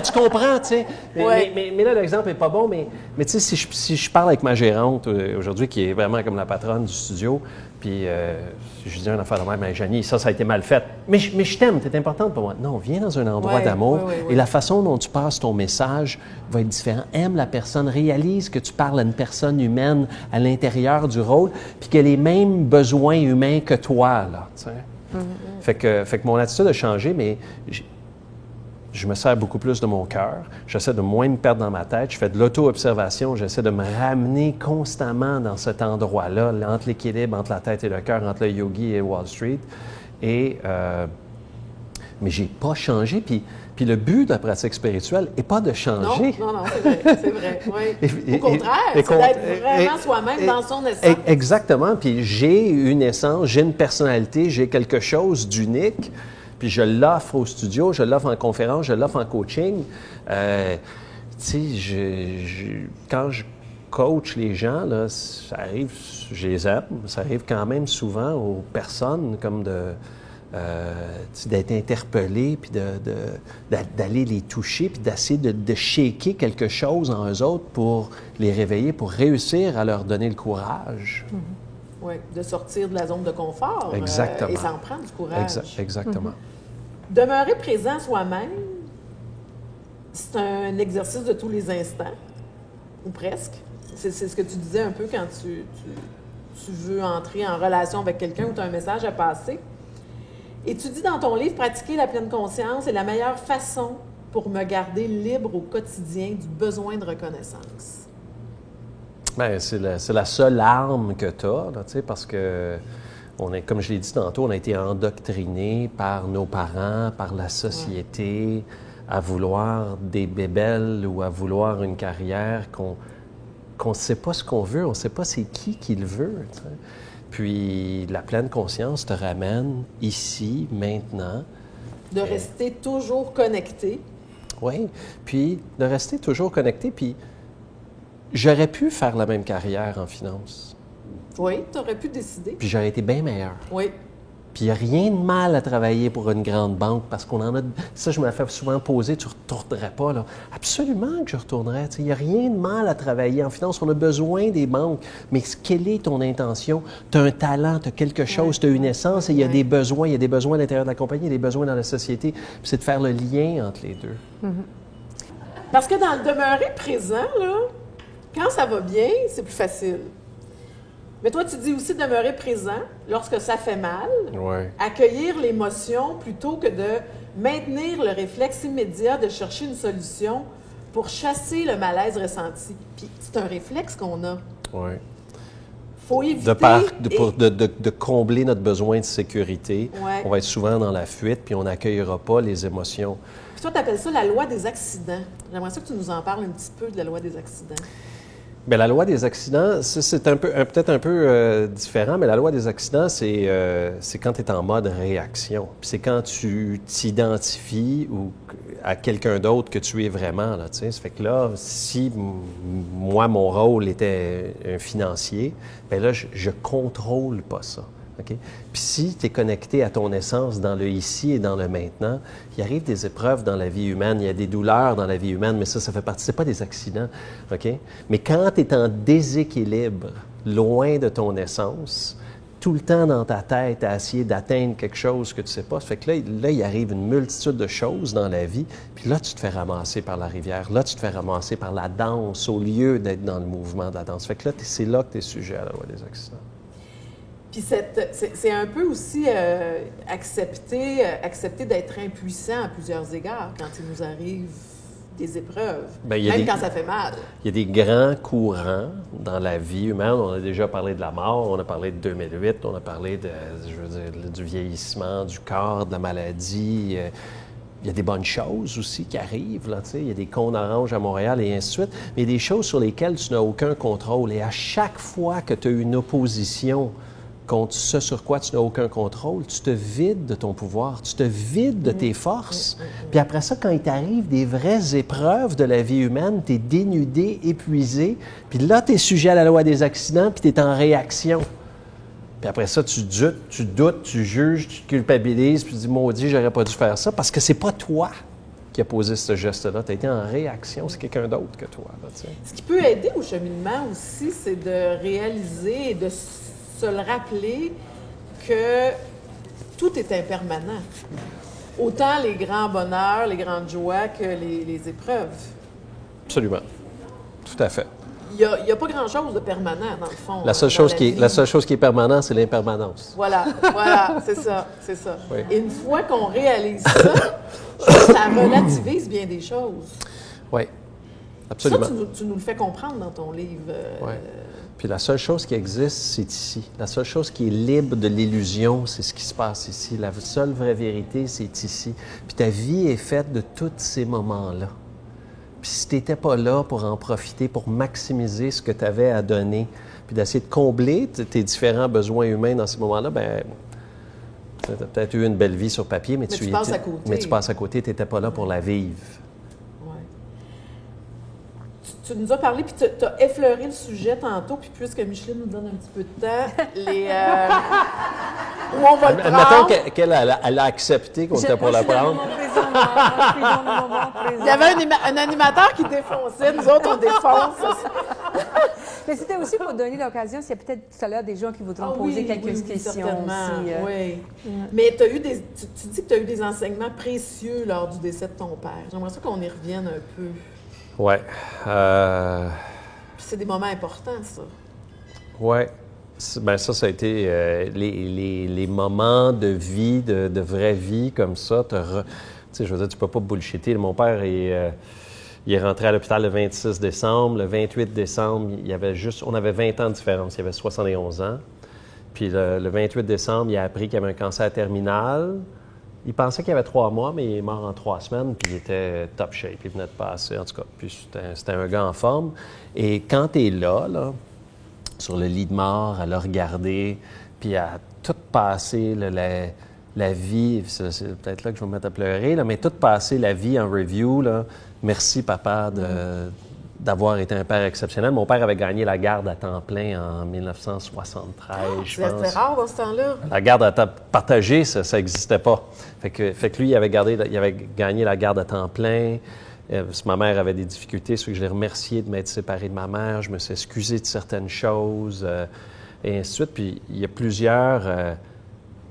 tu comprends, tu sais. Mais là, l'exemple n'est pas bon, mais tu sais, si je parle avec ma gérante aujourd'hui, qui est vraiment comme la patronne du studio, puis je dis une affaire de même, mais Janie, ça a été mal fait. Mais je t'aime, t'es importante pour moi. Non, viens dans un endroit d'amour, et la façon dont tu passes ton message va être différente. Aime la personne, réalise que tu parles à une personne humaine à l'intérieur du rôle, puis qu'elle a les mêmes besoins humains que toi, là, tu sais. Fait que mon attitude a changé, mais je me sers beaucoup plus de mon cœur. J'essaie de moins me perdre dans ma tête. Je fais de l'auto-observation. J'essaie de me ramener constamment dans cet endroit-là, entre l'équilibre, entre la tête et le cœur, entre le yogi et Wall Street. Mais j'ai pas changé. Puis le but de la pratique spirituelle n'est pas de changer. Non, c'est vrai. Oui. Au contraire, c'est d'être vraiment soi-même dans son essence. Exactement. Puis j'ai une essence, j'ai une personnalité, j'ai quelque chose d'unique. Puis je l'offre au studio, je l'offre en conférence, je l'offre en coaching. Tu sais, quand je coach les gens, là, ça arrive, je les aime, ça arrive quand même souvent aux personnes comme d'être interpellés, puis d'aller les toucher, puis d'essayer de shaker quelque chose en eux autres pour les réveiller, pour réussir à leur donner le courage. Mm-hmm. Oui, de sortir de la zone de confort. Exactement. Et ça en prend du courage. Exactement. Mm-hmm. Demeurer présent soi-même, c'est un exercice de tous les instants, ou presque. C'est ce que tu disais un peu quand tu veux entrer en relation avec quelqu'un ou tu as un message à passer. Et tu dis dans ton livre, pratiquer la pleine conscience est la meilleure façon pour me garder libre au quotidien du besoin de reconnaissance. Bien, c'est la seule arme que tu as, là, parce que, comme je l'ai dit tantôt, on a été endoctrinés par nos parents, par la société, à vouloir des bébelles ou à vouloir une carrière qu'on ne sait pas ce qu'on veut, on ne sait pas c'est qui le veut. T'sais. Puis la pleine conscience te ramène ici, maintenant. De rester toujours connecté. Oui, puis de rester toujours connecté. Puis j'aurais pu faire la même carrière en finance. Oui, tu aurais pu décider. Puis j'aurais été bien meilleur. Oui. Puis il n'y a rien de mal à travailler pour une grande banque parce qu'on en a... Ça, je me la fais souvent poser, tu ne retournerais pas, là. Absolument que je retournerais. Il n'y a rien de mal à travailler en finance. On a besoin des banques. Mais quelle est ton intention? Tu as un talent, tu as quelque chose, tu as une essence et il y a des besoins. Il y a des besoins à l'intérieur de la compagnie, il y a des besoins dans la société. Puis c'est de faire le lien entre les deux. Mm-hmm. Parce que dans le demeurer présent, là, quand ça va bien, c'est plus facile. Mais toi, tu dis aussi demeurer présent lorsque ça fait mal, accueillir l'émotion plutôt que de maintenir le réflexe immédiat de chercher une solution pour chasser le malaise ressenti. Puis c'est un réflexe qu'on a. Oui. Faut éviter... De combler notre besoin de sécurité, on va être souvent dans la fuite, puis on n'accueillera pas les émotions. Puis toi, tu appelles ça la loi des accidents. J'aimerais ça que tu nous en parles un petit peu de la loi des accidents. Bien, la loi des accidents, c'est peut-être un peu différent, mais la loi des accidents, c'est quand tu es en mode réaction. Puis c'est quand tu t'identifies à quelqu'un d'autre que tu es vraiment. Là, ça fait que là, si moi, mon rôle était un financier, bien là, je contrôle pas ça. Okay? Puis si tu es connecté à ton essence dans le ici et dans le maintenant, il arrive des épreuves dans la vie humaine, il y a des douleurs dans la vie humaine, mais ça fait partie, c'est pas des accidents. Okay? Mais quand tu es en déséquilibre, loin de ton essence, tout le temps dans ta tête à essayer d'atteindre quelque chose que tu sais pas. Ça fait que là, il arrive une multitude de choses dans la vie, puis là, tu te fais ramasser par la rivière. Là, tu te fais ramasser par la danse au lieu d'être dans le mouvement de la danse. Ça fait que là, c'est là que tu es sujet à la loi des accidents. Puis c'est un peu aussi accepter d'être impuissant à plusieurs égards quand il nous arrive des épreuves, quand ça fait mal. Il y a des grands courants dans la vie humaine. On a déjà parlé de la mort, on a parlé de 2008, on a parlé du vieillissement du corps, de la maladie. Il y a des bonnes choses aussi qui arrivent, là, tu sais. Il y a des cônes oranges à Montréal et ainsi de suite. Mais il y a des choses sur lesquelles tu n'as aucun contrôle. Et à chaque fois que tu as une opposition contre ce sur quoi tu n'as aucun contrôle, tu te vides de ton pouvoir, tu te vides de tes forces. Puis après ça, quand il t'arrive des vraies épreuves de la vie humaine, tu es dénudé, épuisé, puis là, tu es sujet à la loi des accidents, puis tu es en réaction. Puis après ça, tu doutes, tu juges, tu culpabilises, puis tu dis « Maudit, j'aurais pas dû faire ça », parce que c'est pas toi qui a posé ce geste-là. Tu as été en réaction, c'est quelqu'un d'autre que toi. Là, tu sais. Ce qui peut aider au cheminement aussi, c'est de réaliser et de se le rappeler que tout est impermanent. Autant les grands bonheurs, les grandes joies que les épreuves. Absolument. Tout à fait. Il n'y a pas grand-chose de permanent, dans le fond. La seule chose qui est permanente, c'est l'impermanence. Voilà, c'est ça. Oui. Et une fois qu'on réalise ça relativise bien des choses. Oui, absolument. Ça, tu nous le fais comprendre dans ton livre. Oui. Puis la seule chose qui existe, c'est ici. La seule chose qui est libre de l'illusion, c'est ce qui se passe ici. La seule vraie vérité, c'est ici. Puis ta vie est faite de tous ces moments-là. Puis si tu n'étais pas là pour en profiter, pour maximiser ce que tu avais à donner, puis d'essayer de combler tes différents besoins humains dans ces moments-là, bien, tu as peut-être eu une belle vie sur papier, mais tu passes à côté. Mais tu passes à côté, tu n'étais pas là pour la vivre. Tu nous as parlé, puis tu as effleuré le sujet tantôt, puis puisque Micheline nous donne un petit peu de temps, où on va le prendre. Mettons qu'elle a accepté qu'on était pour la prendre. Il y avait un animateur qui défonçait, nous autres, on défonce. Mais c'était aussi pour donner l'occasion, s'il y a peut-être tout à l'heure des gens qui voudront poser quelques questions aussi. Oui. Mais tu dis que tu as eu des enseignements précieux lors du décès de ton père. J'aimerais ça qu'on y revienne un peu. Oui. Puis c'est des moments importants, ça. Oui. Bien, ça a été les moments de vie, de vraie vie comme ça. Tu sais, je veux dire, tu peux pas bullshitter. Mon père, il est rentré à l'hôpital le 26 décembre. Le 28 décembre, on avait 20 ans de différence. Il avait 71 ans. Puis le 28 décembre, il a appris qu'il avait un cancer terminal. Il pensait qu'il avait 3 mois, mais il est mort en 3 semaines, puis il était top shape. Il venait de passer, en tout cas. Puis c'était un gars en forme. Et quand tu es là, sur le lit de mort, à le regarder, puis à tout passer la vie, c'est peut-être là que je vais me mettre à pleurer, mais tout passer la vie en review, là. Merci, papa, d'avoir été un père exceptionnel. Mon père avait gagné la garde à temps plein en 1973, je pense. C'était rare dans ce temps-là. La garde à temps partagée, ça n'existait pas. Fait que lui, il avait gagné la garde à temps plein. Ma mère avait des difficultés, ce que je l'ai remercié de m'être séparé de ma mère. Je me suis excusé de certaines choses, et ainsi de suite. Puis il y a plusieurs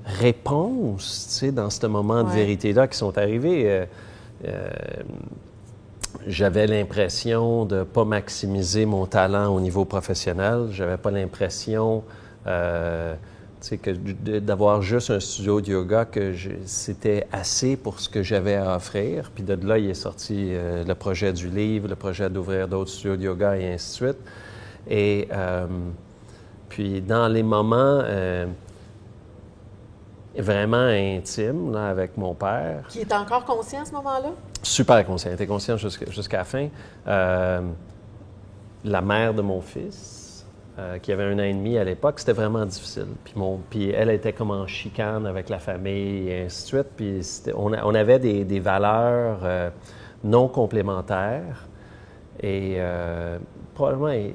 réponses, tu sais, dans ce moment de vérité-là qui sont arrivées. J'avais l'impression de ne pas maximiser mon talent au niveau professionnel. J'avais pas l'impression d'avoir juste un studio de yoga, que c'était assez pour ce que j'avais à offrir. Puis de là, il est sorti le projet du livre, le projet d'ouvrir d'autres studios de yoga et ainsi de suite. Et puis dans les moments vraiment intimes là, avec mon père... Qui est encore conscient à ce moment-là? Super conscient. Il était conscient jusqu'à la fin. La mère de mon fils, qui avait 1 an et demi à l'époque, c'était vraiment difficile. Puis elle était comme en chicane avec la famille et ainsi de suite. Puis on avait des valeurs non complémentaires et probablement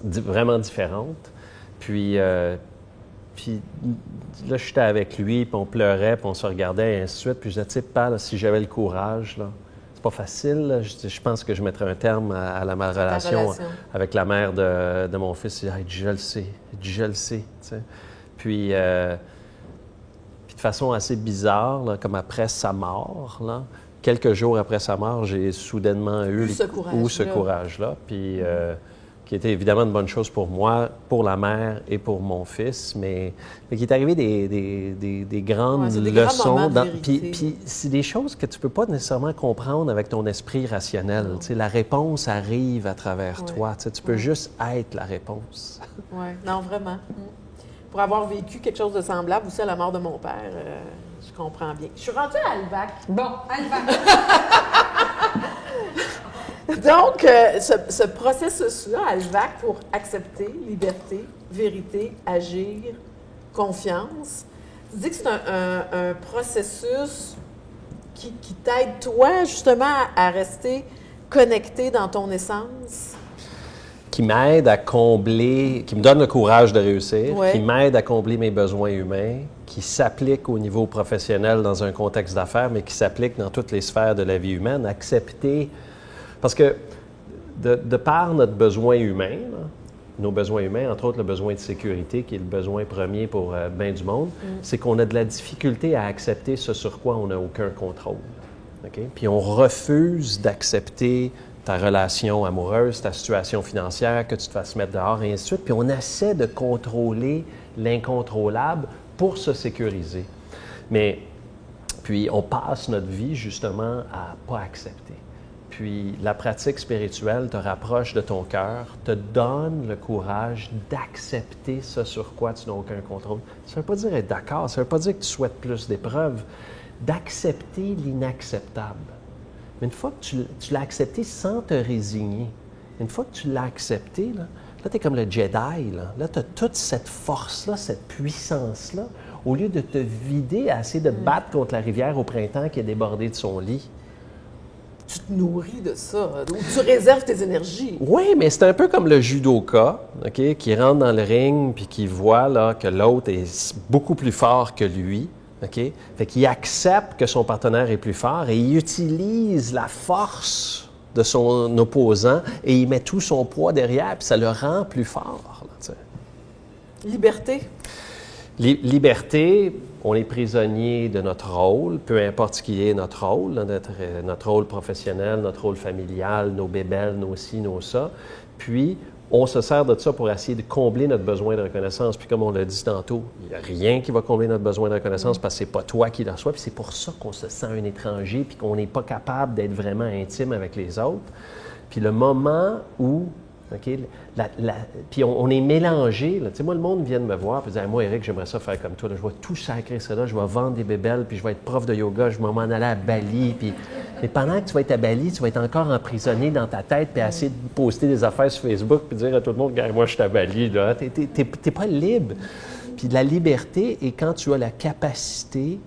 vraiment différentes. Puis là, j'étais avec lui, puis on pleurait, puis on se regardait, et ainsi de suite. Puis je disais, tu sais, papa, si j'avais le courage, là, c'est pas facile. Là. Je pense que je mettrai un terme à ma relation avec la mère de mon fils. Il dit, je le sais. Je le sais. T'sais. Puis de façon assez bizarre, là, comme après sa mort, là, quelques jours après sa mort, j'ai soudainement eu ce courage-là. Puis qui était évidemment une bonne chose pour moi, pour la mère et pour mon fils, mais qui est arrivé des grandes leçons. Puis c'est des choses que tu ne peux pas nécessairement comprendre avec ton esprit rationnel. La réponse arrive à travers toi. Tu peux juste être la réponse. Oui, non, vraiment. Pour avoir vécu quelque chose de semblable aussi à la mort de mon père, je comprends bien. Je suis rendue à Alvac. Bon, Alvac. Donc, ce processus-là, Alvac, pour accepter, liberté, vérité, agir, confiance, tu dis que c'est un processus qui t'aide, toi, justement, à rester connecté dans ton essence? Qui m'aide à combler, qui me donne le courage de réussir, qui m'aide à combler mes besoins humains, qui s'applique au niveau professionnel dans un contexte d'affaires, mais qui s'applique dans toutes les sphères de la vie humaine. Accepter... Parce que de par notre besoin humain, là, nos besoins humains, entre autres le besoin de sécurité, qui est le besoin premier pour bien du monde, c'est qu'on a de la difficulté à accepter ce sur quoi on n'a aucun contrôle. Okay? Puis on refuse d'accepter ta relation amoureuse, ta situation financière, que tu te fasses mettre dehors, et ainsi de suite. Puis on essaie de contrôler l'incontrôlable pour se sécuriser. Mais puis on passe notre vie justement à ne pas accepter. Puis la pratique spirituelle te rapproche de ton cœur, te donne le courage d'accepter ce sur quoi tu n'as aucun contrôle. Ça ne veut pas dire être d'accord, ça ne veut pas dire que tu souhaites plus d'épreuves, d'accepter l'inacceptable. Mais une fois que tu l'as accepté sans te résigner, une fois que tu l'as accepté, là tu es comme le Jedi, là tu as toute cette force-là, cette puissance-là, au lieu de te vider à essayer de te battre contre la rivière au printemps qui a débordé de son lit. Tu te nourris de ça, donc tu réserves tes énergies. Oui, mais c'est un peu comme le judoka, OK, qui rentre dans le ring puis qui voit là, que l'autre est beaucoup plus fort que lui. OK? Fait qu'il accepte que son partenaire est plus fort et il utilise la force de son opposant et il met tout son poids derrière puis ça le rend plus fort. Là, liberté. Liberté, on est prisonnier de notre rôle, peu importe ce qui est notre rôle, notre rôle professionnel, notre rôle familial, nos bébelles, nos ci, nos ça. Puis, on se sert de ça pour essayer de combler notre besoin de reconnaissance. Puis comme on l'a dit tantôt, il n'y a rien qui va combler notre besoin de reconnaissance parce que c'est pas toi qui le reçois. Puis c'est pour ça qu'on se sent un étranger puis qu'on n'est pas capable d'être vraiment intime avec les autres. Puis le moment où, OK, puis on est mélangé. Tu sais, moi, le monde vient de me voir et dire « Moi, Éric, j'aimerais ça faire comme toi. Là. Je vais tout sacrer ça là. Je vais vendre des bébelles, puis je vais être prof de yoga. Je vais m'en aller à Bali. » Mais pendant que tu vas être à Bali, tu vas être encore emprisonné dans ta tête puis essayer de poster des affaires sur Facebook puis dire à tout le monde « Moi, je suis à Bali. » T'es pas libre. Puis la liberté est quand tu as la capacité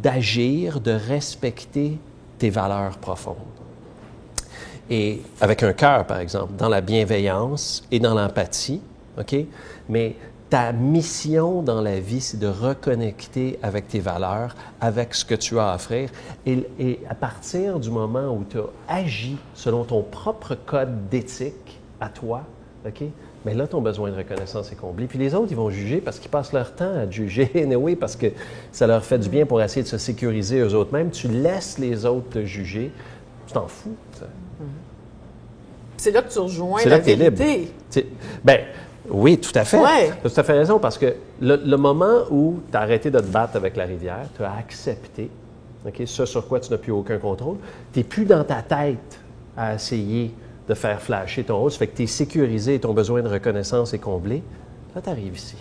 d'agir, de respecter tes valeurs profondes. Et avec un cœur, par exemple, dans la bienveillance et dans l'empathie, OK? Mais ta mission dans la vie, c'est de reconnecter avec tes valeurs, avec ce que tu as à offrir. Et à partir du moment où tu as agi selon ton propre code d'éthique à toi, OK? Mais là, ton besoin de reconnaissance est comblé. Puis les autres, ils vont juger parce qu'ils passent leur temps à te juger, anyway, parce que ça leur fait du bien pour essayer de se sécuriser eux-mêmes. Tu laisses les autres te juger. Tu t'en fous, ça. C'est là que tu rejoins la vérité. Bien, oui, tout à fait. Ouais. Tu as tout à fait raison parce que le moment où tu as arrêté de te battre avec la rivière, tu as accepté ce sur quoi tu n'as plus aucun contrôle, tu n'es plus dans ta tête à essayer de faire flasher ton haut, ça fait que tu es sécurisé et ton besoin de reconnaissance est comblé. Là, tu arrives ici.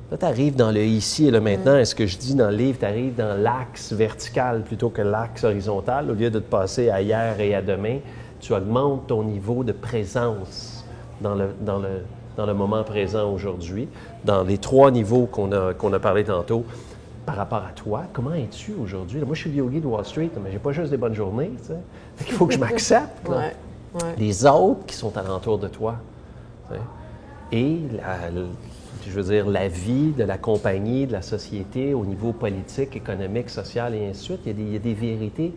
Là, tu arrives dans le ici et le maintenant. Et ce que je dis dans le livre, tu arrives dans l'axe vertical plutôt que l'axe horizontal. Au lieu de te passer à hier et à demain, tu augmentes ton niveau de présence dans le moment présent aujourd'hui, dans les 3 niveaux qu'on a parlé tantôt par rapport à toi. Comment es-tu aujourd'hui? Moi, je suis le yogi de Wall Street, mais j'ai pas juste des bonnes journées. Il faut que je m'accepte. Les autres qui sont alentour de toi. Et je veux dire, la vie de la compagnie, de la société, au niveau politique, économique, social et ainsi de suite, il y a des vérités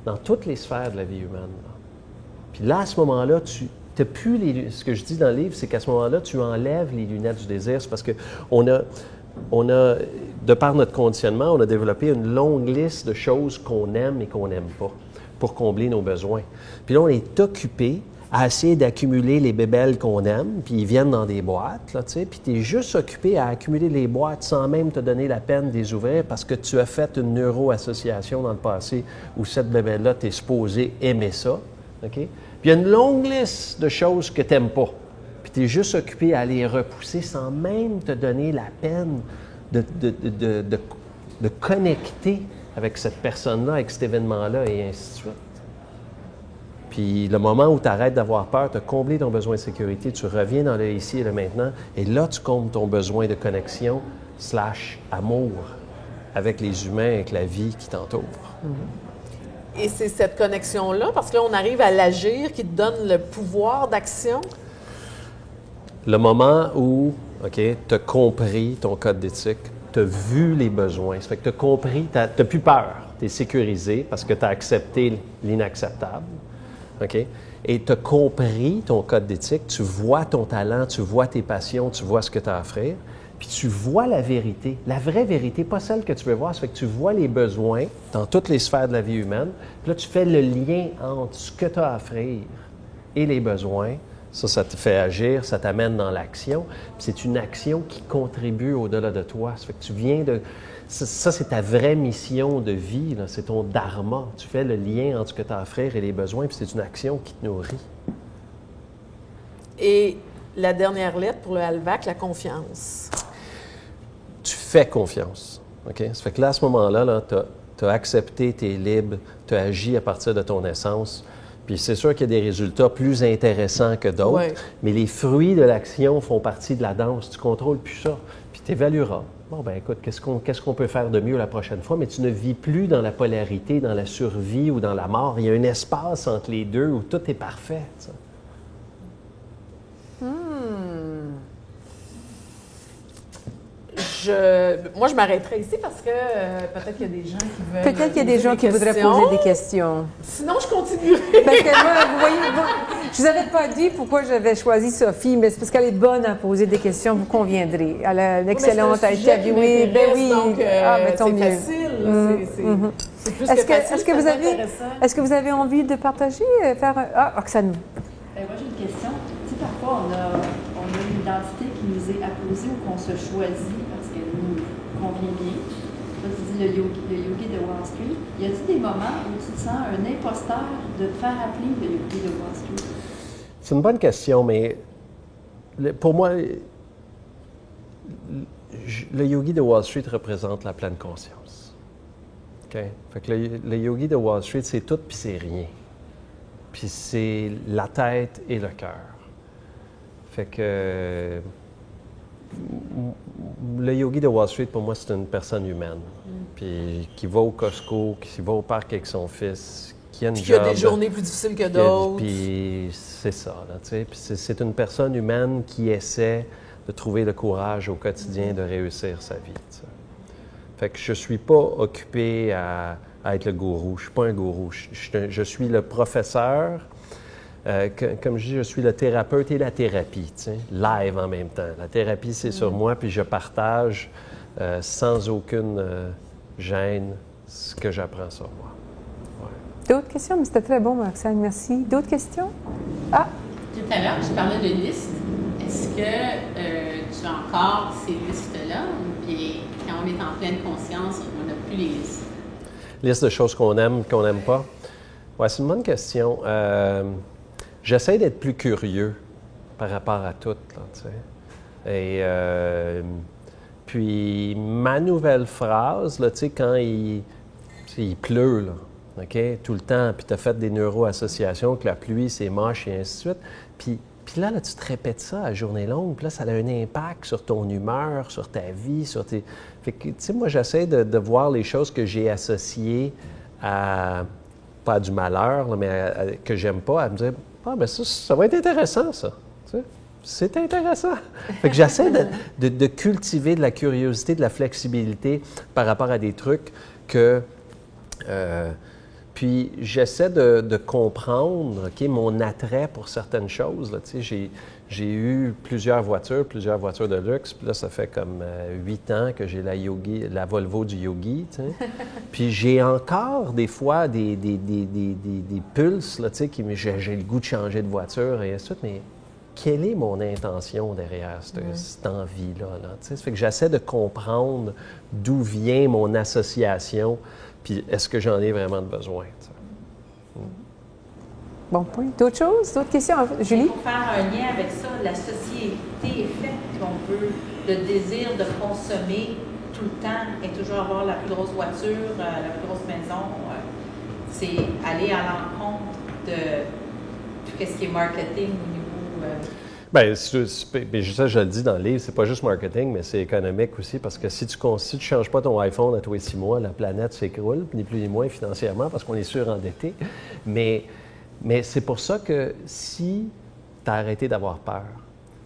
dans toutes les sphères de la vie humaine. Là. Puis là, à ce moment-là, tu n'as plus ce que je dis dans le livre, c'est qu'à ce moment-là, tu enlèves les lunettes du désir. C'est parce qu'on a, de par notre conditionnement, on a développé une longue liste de choses qu'on aime et qu'on n'aime pas pour combler nos besoins. Puis là, on est occupé à essayer d'accumuler les bébelles qu'on aime, puis ils viennent dans des boîtes, là, tu sais, puis tu es juste occupé à accumuler les boîtes sans même te donner la peine de les ouvrir parce que tu as fait une neuroassociation dans le passé où cette bébelle-là, tu es supposé aimer ça, OK? Puis il y a une longue liste de choses que tu n'aimes pas, puis tu es juste occupé à les repousser sans même te donner la peine de connecter avec cette personne-là, avec cet événement-là, et ainsi de suite. Puis le moment où tu arrêtes d'avoir peur, tu as comblé ton besoin de sécurité, tu reviens dans le ici et le maintenant, et là, tu combles ton besoin de connexion / amour avec les humains, avec la vie qui t'entoure. Et c'est cette connexion-là, parce que là, on arrive à l'agir, qui te donne le pouvoir d'action. Le moment où, OK, tu as compris ton code d'éthique, tu as vu les besoins, ça fait que tu as compris, tu n'as plus peur, tu es sécurisé parce que tu as accepté l'inacceptable. OK? Et tu as compris ton code d'éthique, tu vois ton talent, tu vois tes passions, tu vois ce que tu as à offrir, puis tu vois la vérité, la vraie vérité, pas celle que tu veux voir. Ça fait que tu vois les besoins dans toutes les sphères de la vie humaine, puis là, tu fais le lien entre ce que tu as à offrir et les besoins. Ça te fait agir, ça t'amène dans l'action, puis c'est une action qui contribue au-delà de toi. Ça fait que tu viens de... Ça, c'est ta vraie mission de vie, là. C'est ton dharma. Tu fais le lien entre ce que tu as à offrir et les besoins, puis c'est une action qui te nourrit. Et la dernière lettre pour le Halvac, la confiance. Tu fais confiance. OK? Ça fait que là, à ce moment-là, là, tu as accepté, tu es libre, tu as agi à partir de ton essence. Puis c'est sûr qu'il y a des résultats plus intéressants que d'autres, mais les fruits de l'action font partie de la danse. Tu ne contrôles plus ça. Puis tu évalueras. Bon, ben écoute, qu'est-ce qu'on peut faire de mieux la prochaine fois? Mais tu ne vis plus dans la polarité, dans la survie ou dans la mort. Il y a un espace entre les deux où tout est parfait. Ça. Moi, je m'arrêterai ici parce que peut-être qu'il y a des gens qui veulent. Peut-être qu'il y a des gens qui voudraient poser des questions. Sinon, je continuerai. Parce que moi, vous voyez, je vous avais pas dit pourquoi j'avais choisi Sophie, mais c'est parce qu'elle est bonne à poser des questions, vous conviendrez. Elle a une excellente interviewée. Ben oui, donc, c'est tant mieux. Facile. C'est plus que facile, Est-ce que vous avez envie de partager, faire un... Ah, Roxane. Moi, j'ai une question. Tu sais, parfois, on a une identité qui nous est apposée ou qu'on se choisit parce qu'elle nous convient bien. Là, tu dis le yogi de Wall Street. Y a-t-il des moments où tu te sens un imposteur de te faire appeler le yogi de Wall Street? C'est une bonne question, mais pour moi, le yogi de Wall Street représente la pleine conscience. OK? Fait que le yogi de Wall Street, c'est tout puis c'est rien. Puis c'est la tête et le cœur. Fait que le yogi de Wall Street, pour moi, c'est une personne humaine. Puis qui va au Costco, qui va au parc avec son fils, qui a une job. Qui a des journées plus difficiles que d'autres. Puis c'est ça, là, tu sais. Puis c'est une personne humaine qui essaie de trouver le courage au quotidien de réussir sa vie, tu sais. Fait que je suis pas occupé à être le gourou. Je suis pas un gourou. Je suis le professeur. Comme je dis, je suis le thérapeute et la thérapie, tu sais, live en même temps. La thérapie, c'est sur moi, puis je partage sans aucune gêne ce que j'apprends sur moi. Ouais. D'autres questions? Mais c'était très bon, Roxane, merci. D'autres questions? Ah! Tout à l'heure, je parlais de listes. Est-ce que tu as encore ces listes-là? Puis quand on est en pleine conscience, on n'a plus les listes. Liste de choses qu'on n'aime pas? Oui, c'est une bonne question. J'essaie d'être plus curieux par rapport à tout, là, tu sais. Et puis, ma nouvelle phrase, là, tu sais, quand il pleut, là, OK, tout le temps, puis tu as fait des neuroassociations que la pluie, c'est moche et ainsi de suite. Puis là, tu te répètes ça à journée longue, puis là, ça a un impact sur ton humeur, sur ta vie, sur tes... Fait que, tu sais, moi, j'essaie de voir les choses que j'ai associées à... pas à du malheur, là, mais que j'aime pas, à me dire, ah, ben ça va être intéressant, ça. Tu sais, c'est intéressant. Fait que j'essaie de cultiver de la curiosité, de la flexibilité par rapport à des trucs que Puis j'essaie de comprendre, OK, mon attrait pour certaines choses. Là, tu sais, j'ai eu plusieurs voitures de luxe. Puis là, ça fait comme 8 ans que j'ai la Volvo du Yogi. Tu sais. Puis j'ai encore des fois des pulses, là, tu sais, j'ai le goût de changer de voiture et ainsi de suite. Mais quelle est mon intention derrière cette envie-là? Là, tu sais? Ça fait que j'essaie de comprendre d'où vient mon association. Puis est-ce que j'en ai vraiment besoin? Bon point. D'autres choses? D'autres questions? Julie? Pour faire un lien avec ça, la société est faite qu'on veut, le désir de consommer tout le temps et toujours avoir la plus grosse voiture, la plus grosse maison. C'est aller à l'encontre de tout ce qui est marketing au niveau... Bien, ça, je le dis dans le livre, c'est pas juste marketing, mais c'est économique aussi, parce que si tu ne changes pas ton iPhone à tous les 6 mois, la planète s'écroule, ni plus ni moins financièrement, parce qu'on est surendetté. Mais c'est pour ça que si tu as arrêté d'avoir peur,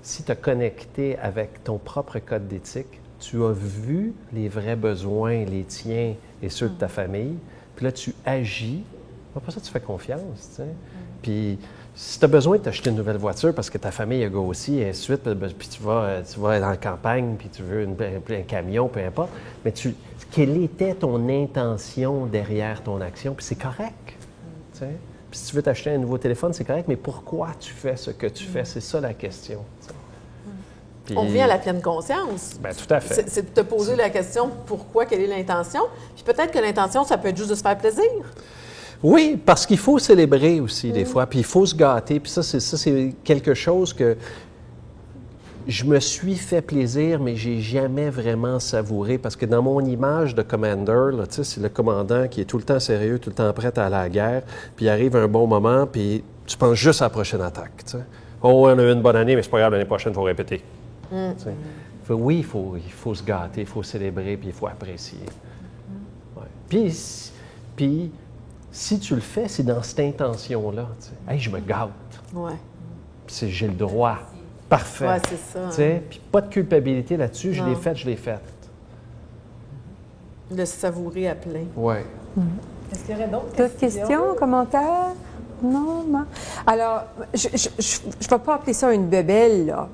si tu as connecté avec ton propre code d'éthique, tu as vu les vrais besoins, les tiens et ceux de ta famille, puis là, tu agis, pour ça, tu fais confiance, tu sais. Puis si tu as besoin de t'acheter une nouvelle voiture parce que ta famille a grossi et ainsi de suite, puis tu vas dans la campagne, puis tu veux un camion, peu importe, mais quelle était ton intention derrière ton action? Puis c'est correct, tu sais. Puis si tu veux t'acheter un nouveau téléphone, c'est correct, mais pourquoi tu fais ce que tu fais? C'est ça la question. Puis, on revient à la pleine conscience. Bien, tout à fait. C'est de te poser la question pourquoi, quelle est l'intention. Puis peut-être que l'intention, ça peut être juste de se faire plaisir. Oui, parce qu'il faut célébrer aussi des fois, puis il faut se gâter. Puis ça, c'est quelque chose que je me suis fait plaisir, mais j'ai jamais vraiment savouré. Parce que dans mon image de commander, là, c'est le commandant qui est tout le temps sérieux, tout le temps prêt à aller à la guerre, puis il arrive un bon moment, puis tu penses juste à la prochaine attaque. T'sais. Oh, on a eu une bonne année, mais c'est pas grave, l'année prochaine, il faut répéter. Oui, il faut se gâter, il faut célébrer, puis il faut apprécier. Ouais. Puis, si tu le fais, c'est dans cette intention-là. Hey, je me gâte. Ouais. Puis j'ai le droit. Parfait. Ouais, c'est ça. Hein. Puis pas de culpabilité là-dessus. Je l'ai faite. De se savourer à plein. Oui. Est-ce qu'il y aurait d'autres questions, commentaires? Non, non. Alors, je ne vais pas appeler ça une bebelle, là.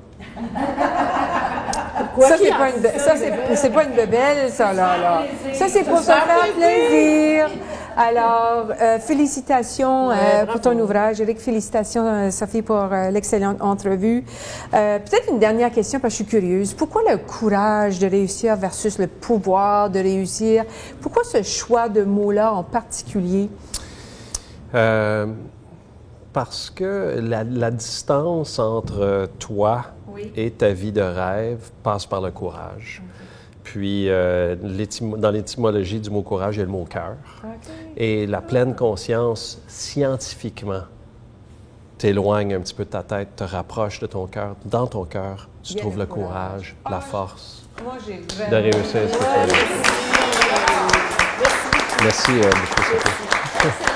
Ça, c'est pas une bebelle, ça, là. Ça, c'est pour se faire plaisir. Alors, félicitations pour ton ouvrage. Eric, félicitations, Sophie, pour l'excellente entrevue. Peut-être une dernière question, parce que je suis curieuse. Pourquoi le courage de réussir versus le pouvoir de réussir? Pourquoi ce choix de mots-là en particulier? Parce que la distance entre toi et ta vie de rêve passe par le courage. Puis, dans l'étymologie du mot courage, il y a le mot cœur. Et la pleine conscience, scientifiquement, t'éloigne un petit peu de ta tête, te rapproche de ton cœur. Dans ton cœur, tu trouves le courage, la force de réussir ce que tu veux. Merci beaucoup, Sophie.